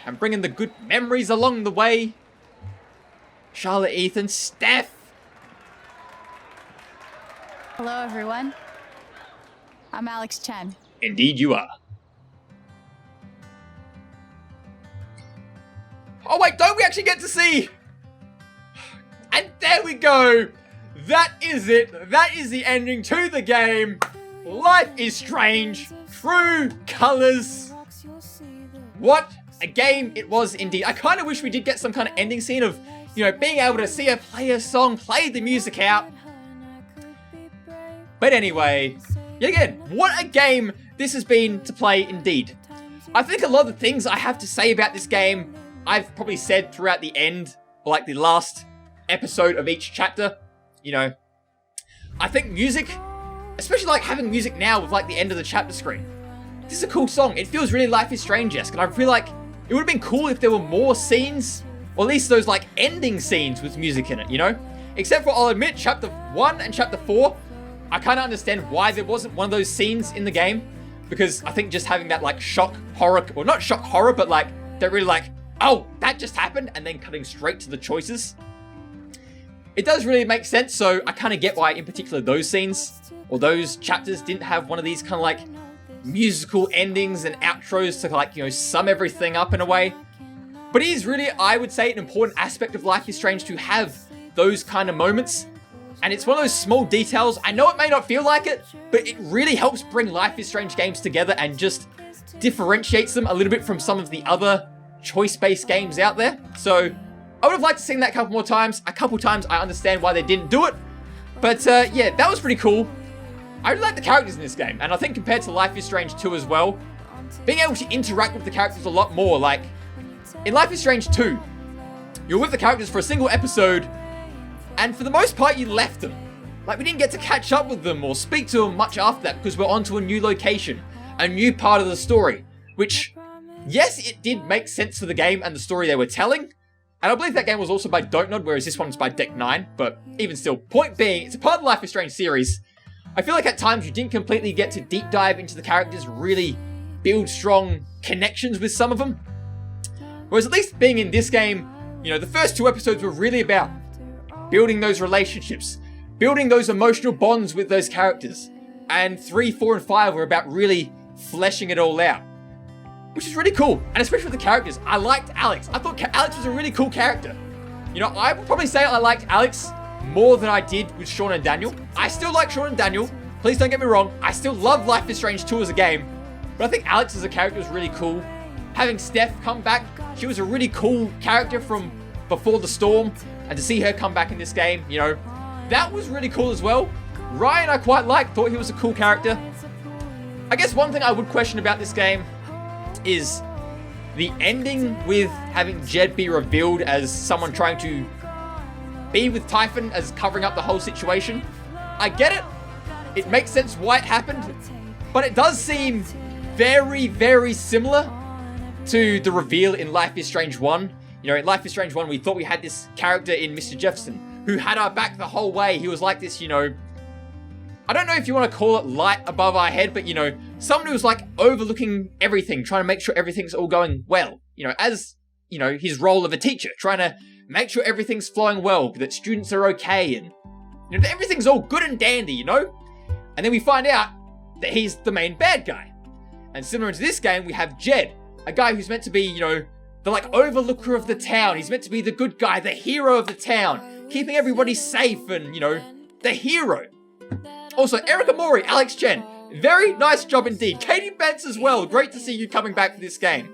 I'm bringing the good memories along the way. Charlotte, Ethan, Steph. Hello, everyone. I'm Alex Chen. Indeed you are. Oh wait, don't we actually get to see? And there we go. That is it. That is the ending to the game. Life is Strange. True colors. What a game it was indeed. I kind of wish we did get some kind of ending scene of, being able to see her play a song, play the music out. But anyway, yet again, what a game this has been to play indeed. I think a lot of the things I have to say about this game, I've probably said throughout the end, or like the last episode of each chapter. I think music, especially like having music now with like the end of the chapter screen. This is a cool song. It feels really Life is Strange-esque, and I feel like it would have been cool if there were more scenes, or at least those like ending scenes with music in it, Except for, I'll admit, chapter 1 and chapter 4, I kind of understand why there wasn't one of those scenes in the game, because I think just having that like shock horror, or not shock horror, but like, they're really like, oh, that just happened, and then cutting straight to the choices. It does really make sense, so I kind of get why, in particular, those scenes, or those chapters didn't have one of these kind of like musical endings and outros to like, sum everything up in a way. But it is really, I would say, an important aspect of Life is Strange to have those kind of moments. And it's one of those small details. I know it may not feel like it, but it really helps bring Life is Strange games together and just differentiates them a little bit from some of the other choice-based games out there. So I would have liked to see that a couple more times. A couple times I understand why they didn't do it. But yeah, that was pretty cool. I really like the characters in this game. And I think compared to Life is Strange 2 as well, being able to interact with the characters a lot more. Like, in Life is Strange 2, you're with the characters for a single episode, and for the most part, you left them. Like, we didn't get to catch up with them or speak to them much after that because we're onto a new location, a new part of the story, which, yes, it did make sense for the game and the story they were telling. And I believe that game was also by Dontnod, whereas this one's by Deck 9. But even still, point being, it's a part of the Life is Strange series. I feel like at times you didn't completely get to deep dive into the characters, really build strong connections with some of them. Whereas at least being in this game, you know, the first 2 episodes were really about building those relationships, building those emotional bonds with those characters. And 3, 4, and 5 were about really fleshing it all out, which is really cool. And especially with the characters, I liked Alex. I thought Alex was a really cool character. You know, I would probably say I liked Alex more than I did with Sean and Daniel. I still like Sean and Daniel. Please don't get me wrong. I still love Life is Strange 2 as a game. But I think Alex as a character was really cool. Having Steph come back, she was a really cool character from Before the Storm. And to see her come back in this game, you know, that was really cool as well. Ryan I quite liked, thought he was a cool character. I guess one thing I would question about this game is the ending with having Jed be revealed as someone trying to be with Typhon as covering up the whole situation. I get it. It makes sense why it happened. But it does seem very, very similar to the reveal in Life is Strange 1. You know, in Life is Strange 1, we thought we had this character in Mr. Jefferson who had our back the whole way. He was like this, you know, I don't know if you want to call it light above our head, but, you know, someone who's like overlooking everything, trying to make sure everything's all going well. You know, as, you know, his role of a teacher, trying to make sure everything's flowing well, that students are okay, and, you know, everything's all good and dandy, you know? And then we find out that he's the main bad guy. And similar to this game, we have Jed, a guy who's meant to be, you know, the like overlooker of the town. He's meant to be the good guy, the hero of the town, keeping everybody safe and, you know, the hero. Also, Erica Mori, Alex Chen, very nice job indeed. Katie Betts as well, great to see you coming back for this game.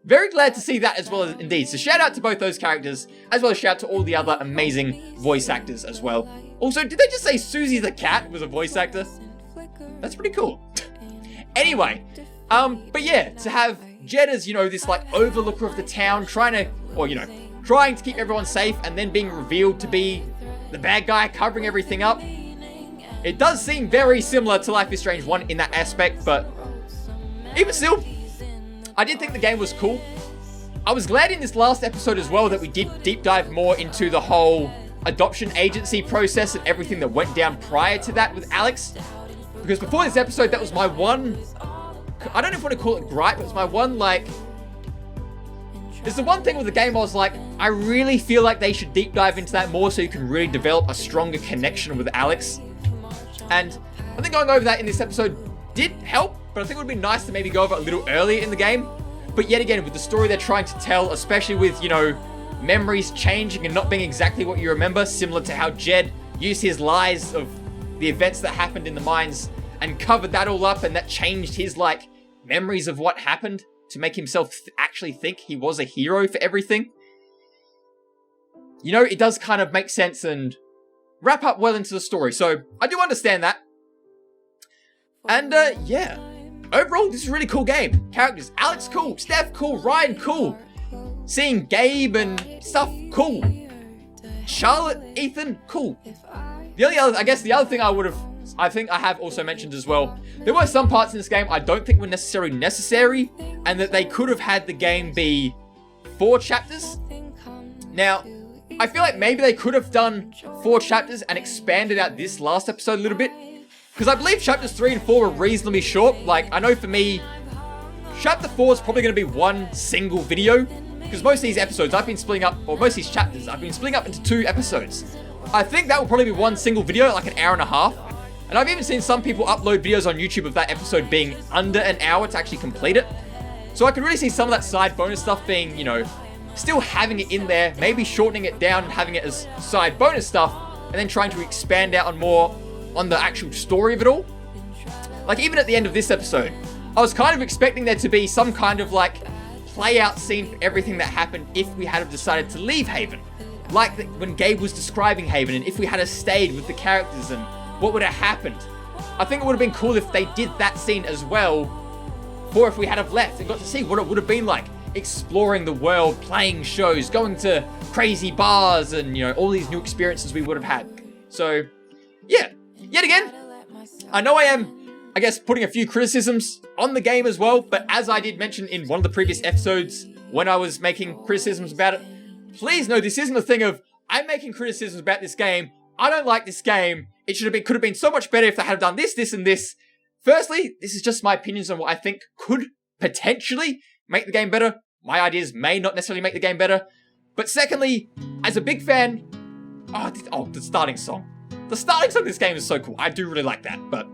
Very glad to see that as well as indeed. So shout out to both those characters, as well as shout out to all the other amazing voice actors as well. Also, did they just say Susie the cat was a voice actor? That's pretty cool. Anyway, but yeah, to have Jed as, you know, this like overlooker of the town, trying to keep everyone safe, and then being revealed to be the bad guy covering everything up. It does seem very similar to Life is Strange 1 in that aspect, but even still, I did think the game was cool. I was glad in this last episode as well that we did deep dive more into the whole adoption agency process and everything that went down prior to that with Alex. Because before this episode, that was my one, I don't know if I want to call it gripe, but it's my one, like, it's the one thing with the game I was like, I really feel like they should deep dive into that more so you can really develop a stronger connection with Alex. And I think going over that in this episode did help, but I think it would be nice to maybe go over it a little earlier in the game. But yet again, with the story they're trying to tell, especially with, you know, memories changing and not being exactly what you remember, similar to how Jed used his lies of the events that happened in the mines and covered that all up, and that changed his, like, memories of what happened to make himself actually think he was a hero for everything. You know, it does kind of make sense and wrap up well into the story, so I do understand that. And, yeah. Overall, this is a really cool game. Characters, Alex cool, Steph cool, Ryan cool. Seeing Gabe and stuff, cool. Charlotte, Ethan, cool. The other thing I think I have also mentioned as well, there were some parts in this game I don't think were necessarily necessary, and that they could have had the game be 4 chapters. Now, I feel like maybe they could have done 4 chapters and expanded out this last episode a little bit. Because I believe chapters 3 and 4 are reasonably short. Like, I know for me, chapter 4 is probably going to be one single video. Because most of these episodes I've been splitting up, or most of these chapters I've been splitting up into 2 episodes. I think that will probably be one single video, like an hour and a half. And I've even seen some people upload videos on YouTube of that episode being under an hour to actually complete it. So I could really see some of that side bonus stuff being, you know, still having it in there, maybe shortening it down and having it as side bonus stuff, and then trying to expand out on more on the actual story of it all. Like, even at the end of this episode, I was kind of expecting there to be some kind of, like, play out scene for everything that happened if we had have decided to leave Haven. Like when Gabe was describing Haven, and if we had have stayed with the characters and what would have happened. I think it would have been cool if they did that scene as well, or if we had have left and got to see what it would have been like, exploring the world, playing shows, going to crazy bars, and, you know, all these new experiences we would have had. So, yeah. Yet again, I know I am, I guess, putting a few criticisms on the game as well, but as I did mention in one of the previous episodes when I was making criticisms about it, please know this isn't a thing of, I'm making criticisms about this game, I don't like this game, it could have been so much better if they had done this, this, and this. Firstly, this is just my opinions on what I think could potentially make the game better. my ideas may not necessarily make the game better. But secondly, as a big fan, the starting song. The starting song of this game is so cool. I do really like that. But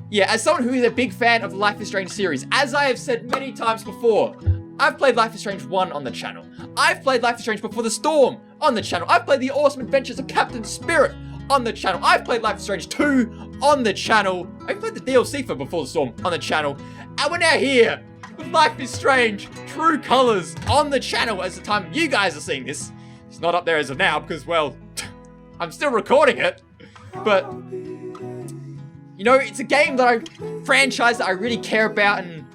yeah, as someone who is a big fan of the Life is Strange series, as I have said many times before, I've played Life is Strange 1 on the channel. I've played Life is Strange Before the Storm on the channel. I've played The Awesome Adventures of Captain Spirit on the channel. I've played Life is Strange 2 on the channel. I've played the DLC for Before the Storm on the channel. And we're now here with Life is Strange True Colors on the channel as the time you guys are seeing this. It's not up there as of now because, well, I'm still recording it. But, you know, it's a game that franchise that I really care about and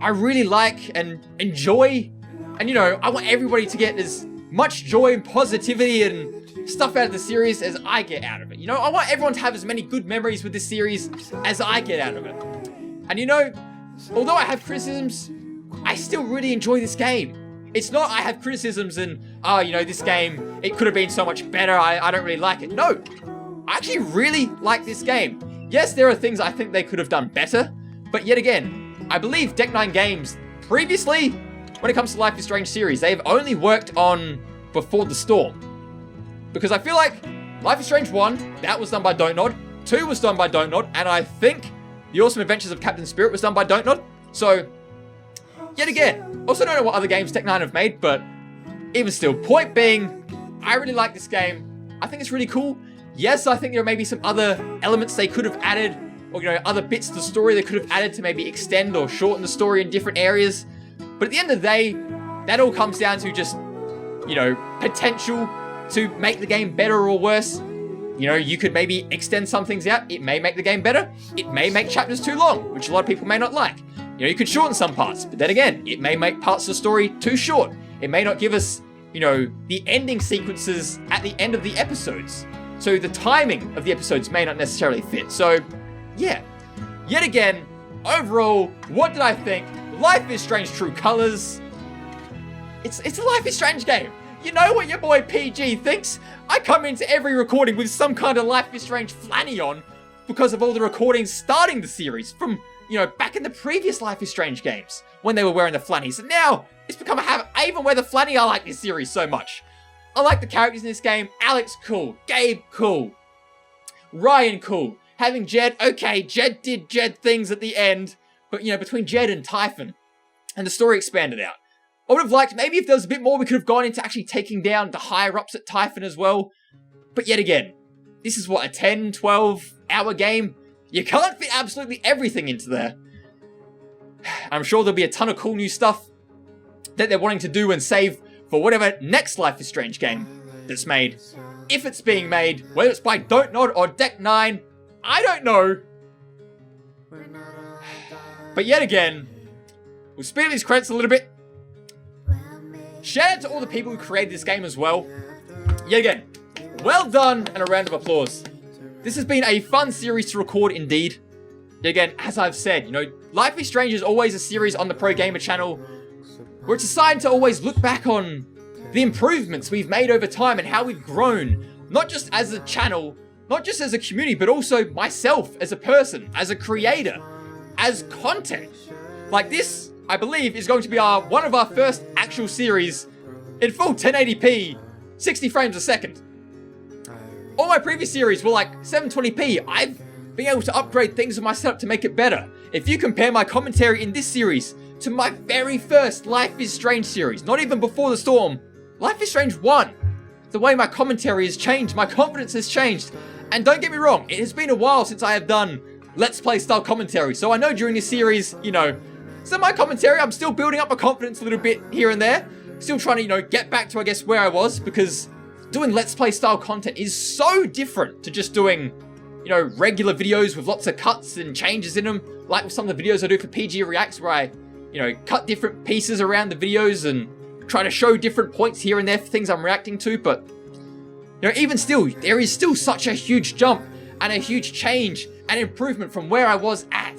I really like and enjoy. And, you know, I want everybody to get as much joy and positivity and stuff out of the series as I get out of it. You know, I want everyone to have as many good memories with this series as I get out of it. And, you know, although I have criticisms, I still really enjoy this game. It's not I have criticisms and, you know, this game, it could have been so much better, I don't really like it. No, I actually really like this game. Yes, there are things I think they could have done better, but yet again, I believe Deck 9 Games previously, when it comes to Life is Strange series, they've only worked on Before the Storm. Because I feel like Life is Strange 1, that was done by Don't Nod, 2 was done by Don't Nod, and I think The Awesome Adventures of Captain Spirit was done by Don't Nod. So, yet again, also don't know what other games Deck 9 have made, but even still, point being, I really like this game. I think it's really cool. Yes, I think there may be some other elements they could have added, or, you know, other bits of the story they could have added to maybe extend or shorten the story in different areas. But at the end of the day, that all comes down to just, you know, potential to make the game better or worse. You know, you could maybe extend some things out. It may make the game better. It may make chapters too long, which a lot of people may not like. You know, you could shorten some parts, but then again, it may make parts of the story too short. It may not give us, you know, the ending sequences at the end of the episodes. So the timing of the episodes may not necessarily fit. So, yeah. Yet again, overall, what did I think? Life is Strange True Colors. It's a Life is Strange game. You know what your boy PG thinks? I come into every recording with some kind of Life is Strange flanny on because of all the recordings starting the series from, you know, back in the previous Life is Strange games when they were wearing the flannies. And now it's become a habit. I even wear the flanny. I like this series so much. I like the characters in this game. Alex, cool. Gabe, cool. Ryan, cool. Having Jed, okay, Jed did Jed things at the end, but, you know, between Jed and Typhon, and the story expanded out. I would have liked, maybe if there was a bit more, we could have gone into actually taking down the higher-ups at Typhon as well. But yet again, this is what, a 10, 12-hour game? You can't fit absolutely everything into there. I'm sure there'll be a ton of cool new stuff that they're wanting to do and save for whatever next Life is Strange game that's made. If it's being made, whether it's by Don't Nod or Deck 9, I don't know. But yet again, we'll speed up these credits a little bit. Shout out to all the people who created this game as well. Yet again, well done and a round of applause. This has been a fun series to record indeed. Yet again, as I've said, you know, Life is Strange is always a series on the Pro Gamer channel where it's decided to always look back on the improvements we've made over time and how we've grown, not just as a channel, not just as a community, but also myself as a person, as a creator, as content. Like this, I believe, is going to be one of our first actual series in full 1080p, 60 frames a second. All my previous series were like 720p. I've been able to upgrade things in my setup to make it better. If you compare my commentary in this series to my very first Life is Strange series, not even Before the Storm, Life is Strange 1, the way my commentary has changed, my confidence has changed. And don't get me wrong, it has been a while since I have done Let's Play style commentary. So I know during this series, you know, so my commentary, I'm still building up my confidence a little bit here and there. Still trying to, you know, get back to, I guess, where I was, because doing Let's Play style content is so different to just doing, you know, regular videos with lots of cuts and changes in them. Like with some of the videos I do for PG Reacts where I, you know, cut different pieces around the videos and try to show different points here and there for things I'm reacting to. But, you know, even still, there is still such a huge jump and a huge change and improvement from where I was at.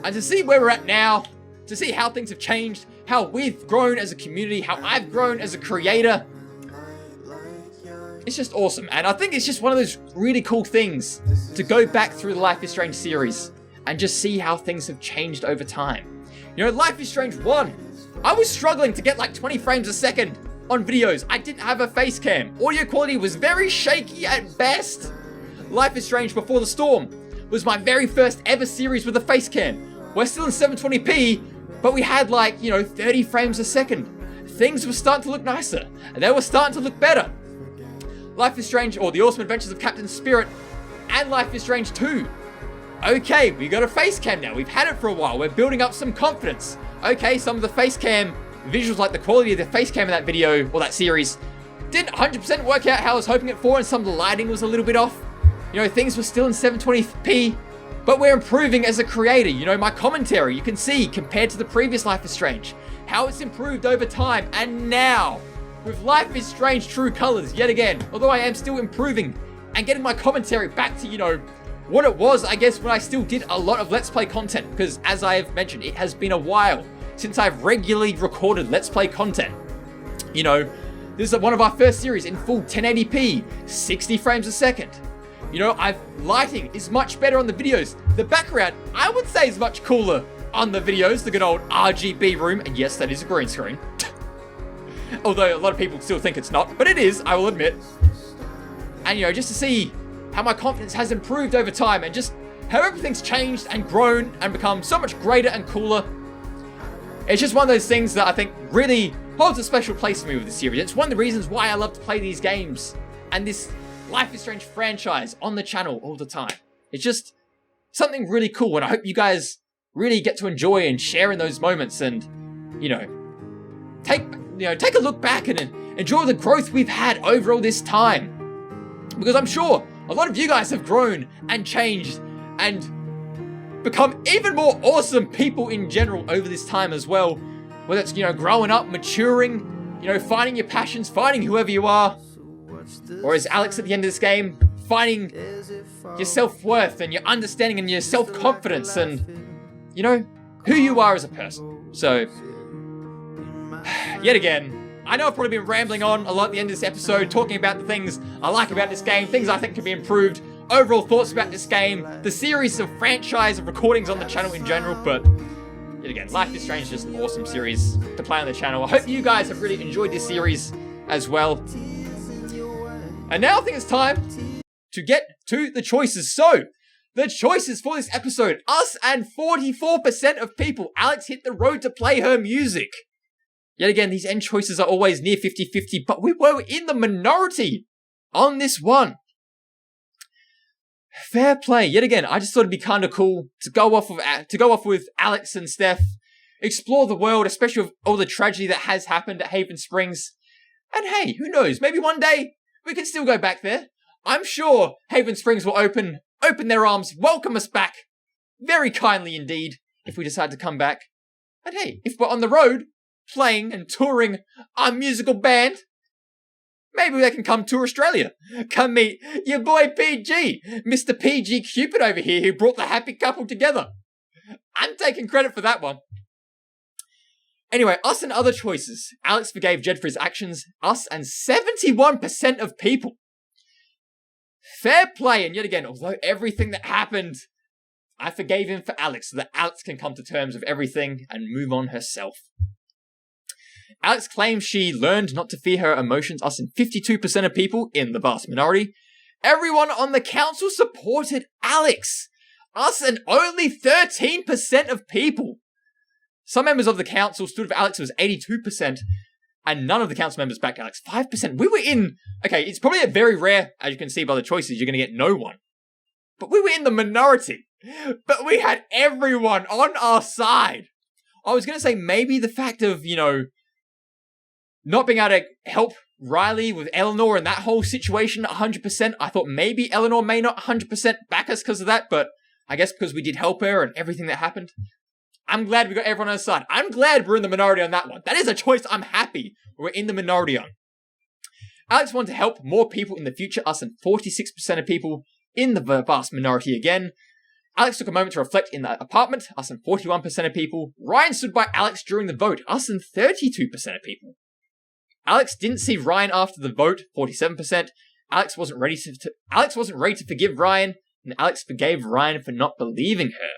And to see where we're at now, to see how things have changed, how we've grown as a community, how I've grown as a creator, it's just awesome. And I think it's just one of those really cool things to go back through the Life is Strange series and just see how things have changed over time. You know, Life is Strange 1, I was struggling to get like 20 frames a second on videos. I didn't have a face cam. Audio quality was very shaky at best. Life is Strange Before the Storm was my very first ever series with a face cam. We're still in 720p, but we had like, 30 frames a second. Things were starting to look nicer, and they were starting to look better. Life is Strange, or The Awesome Adventures of Captain Spirit, and Life is Strange 2. Okay, we got a face cam now. We've had it for a while. We're building up some confidence. Okay, some of the face cam visuals, like the quality of the face cam in that video, or that series, didn't 100% work out how I was hoping it for, and some of the lighting was a little bit off. Things were still in 720p, but we're improving as a creator. My commentary, you can see, compared to the previous Life is Strange, how it's improved over time. And now, with Life is Strange True Colors, yet again, although I am still improving and getting my commentary back to, what it was, I guess, when I still did a lot of Let's Play content, because as I have mentioned, it has been a while since I've regularly recorded Let's Play content. This is one of our first series in full 1080p, 60 frames a second. Lighting is much better on the videos. The background, I would say, is much cooler on the videos, the good old RGB room, and yes, that is a green screen. Although a lot of people still think it's not, but it is, I will admit. And just to see how my confidence has improved over time, and just how everything's changed and grown and become so much greater and cooler. It's just one of those things that I think really holds a special place for me with the series. It's one of the reasons why I love to play these games and this Life is Strange franchise on the channel all the time. It's just something really cool, and I hope you guys really get to enjoy and share in those moments, and take a look back and enjoy the growth we've had over all this time. Because I'm sure a lot of you guys have grown and changed and become even more awesome people in general over this time as well. Whether it's, growing up, maturing, finding your passions, finding whoever you are. Or as Alex at the end of this game, finding your self-worth and your understanding and your self-confidence and, who you are as a person. So, yet again, I know I've probably been rambling on a lot at the end of this episode, talking about the things I like about this game, things I think can be improved, overall thoughts about this game, the series of franchise of recordings on the channel in general, but yet again, Life is Strange is just an awesome series to play on the channel. I hope you guys have really enjoyed this series as well. And now I think it's time to get to the choices. So, the choices for this episode, us and 44% of people. Alex hit the road to play her music. Yet again, these end choices are always near 50-50, but we were in the minority on this one. Fair play. Yet again, I just thought it'd be kind of cool to go off with Alex and Steph, explore the world, especially with all the tragedy that has happened at Haven Springs. And hey, who knows, maybe one day we can still go back there. I'm sure Haven Springs will open their arms, welcome us back very kindly indeed if we decide to come back. And hey, if we're on the road playing and touring our musical band, maybe they can come tour Australia. Come meet your boy PG, Mr. PG Cupid over here, who brought the happy couple together. I'm taking credit for that one. Anyway, us and other choices. Alex forgave Jed for his actions. Us and 71% of people. Fair play, and yet again, although everything that happened, I forgave him for Alex, so that Alex can come to terms with everything and move on herself. Alex claims she learned not to fear her emotions. Us and 52% of people, in the vast minority. Everyone on the council supported Alex. Us and only 13% of people. Some members of the council stood with Alex, it was 82%, and none of the council members backed Alex, 5%. We were in, okay, it's probably very rare, as you can see by the choices, you're going to get no one. But we were in the minority. But we had everyone on our side. I was going to say maybe the fact of, not being able to help Riley with Eleanor and that whole situation 100%. I thought maybe Eleanor may not 100% back us because of that, but I guess because we did help her and everything that happened. I'm glad we got everyone on our side. I'm glad we're in the minority on that one. That is a choice I'm happy we're in the minority on. Alex wanted to help more people in the future, us and 46% of people in the vast minority again. Alex took a moment to reflect in the apartment, us and 41% of people. Ryan stood by Alex during the vote, us and 32% of people. Alex didn't see Ryan after the vote, 47%. Alex wasn't ready to forgive Ryan, and Alex forgave Ryan for not believing her.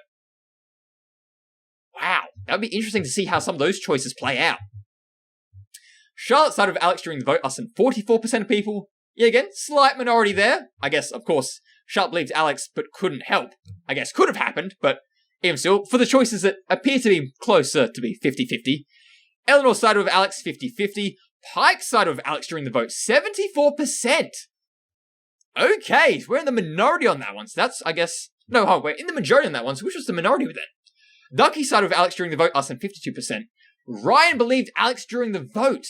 Wow. that would be interesting to see how some of those choices play out. Charlotte sided with Alex during the vote, us and 44% of people. Yeah, again, slight minority there. I guess, of course, Charlotte believed Alex, but couldn't help. I guess could have happened, but even still, for the choices that appear to be closer to be 50-50. Eleanor sided with Alex, 50-50. Pike sided with Alex during the vote, 74%. Okay, we're in the minority on that one, so that's, I guess... No, hold on, we're in the majority on that one, so which was the minority then? Ducky sided with Alex during the vote, us and 52%. Ryan believed Alex during the vote.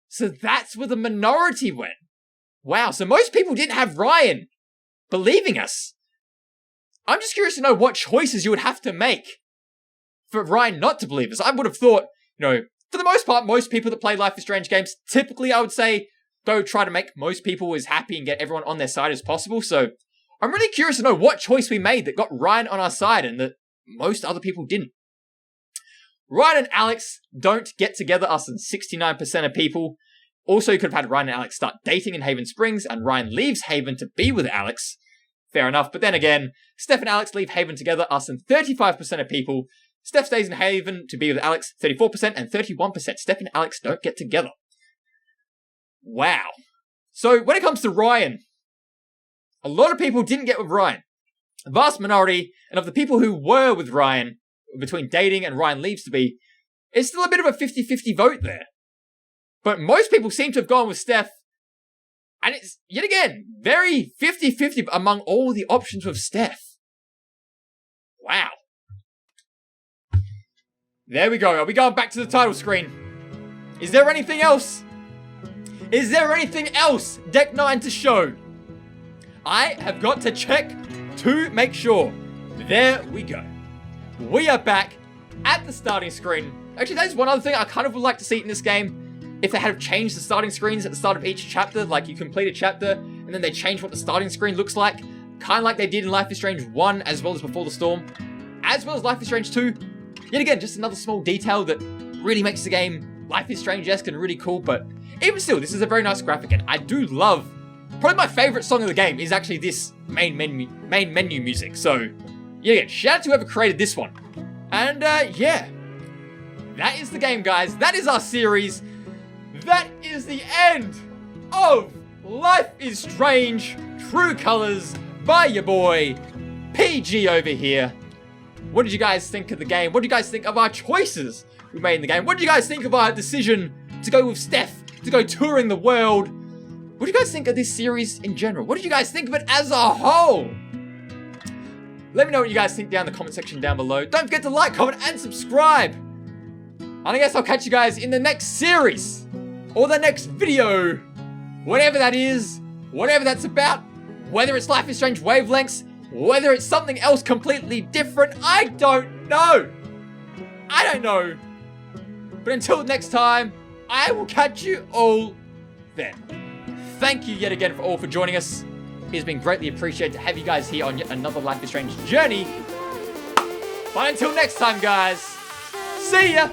So that's where the minority went. Wow, so most people didn't have Ryan believing us. I'm just curious to know what choices you would have to make for Ryan not to believe us. I would have thought, for the most part, most people that play Life is Strange games, typically I would say, go try to make most people as happy and get everyone on their side as possible. So I'm really curious to know what choice we made that got Ryan on our side and that most other people didn't. Ryan and Alex don't get together, us and 69% of people. Also, you could have had Ryan and Alex start dating in Haven Springs, and Ryan leaves Haven to be with Alex. Fair enough, but then again, Steph and Alex leave Haven together, us and 35% of people. Steph stays in Haven to be with Alex, 34%, and 31%. Steph and Alex don't get together. Wow. So, when it comes to Ryan, a lot of people didn't get with Ryan. A vast minority, and of the people who were with Ryan, between dating and Ryan leaves to be, it's still a bit of a 50-50 vote there. But most people seem to have gone with Steph, and it's, yet again, very 50-50 among all the options with Steph. Wow. There we go. Are we going back to the title screen? Is there anything else? Is there anything else Deck 9 to show? I have got to check to make sure. There we go. We are back at the starting screen. Actually, that is one other thing I kind of would like to see in this game. If they had changed the starting screens at the start of each chapter, like you complete a chapter, and then they change what the starting screen looks like, kind of like they did in Life is Strange 1, as well as Before the Storm, as well as Life is Strange 2. Yet again, just another small detail that really makes the game Life is Strange-esque and really cool, but even still, this is a very nice graphic, and I do love... Probably my favorite song of the game is actually this main menu music, so... Yeah, again, shout out to whoever created this one. And, yeah. That is the game, guys. That is our series. That is the end of Life is Strange True Colors by your boy, PG over here. What did you guys think of the game? What did you guys think of our choices we made in the game? What did you guys think of our decision to go with Steph, to go touring the world? What do you guys think of this series in general? What did you guys think of it as a whole? Let me know what you guys think down in the comment section down below. Don't forget to like, comment, and subscribe. And I guess I'll catch you guys in the next series. Or the next video. Whatever that is. Whatever that's about. Whether it's Life is Strange Wavelengths. Whether it's something else completely different. I don't know. I don't know. But until next time, I will catch you all then. Thank you yet again for joining us. It has been greatly appreciated to have you guys here on yet another Life is Strange journey. But until next time, guys, see ya!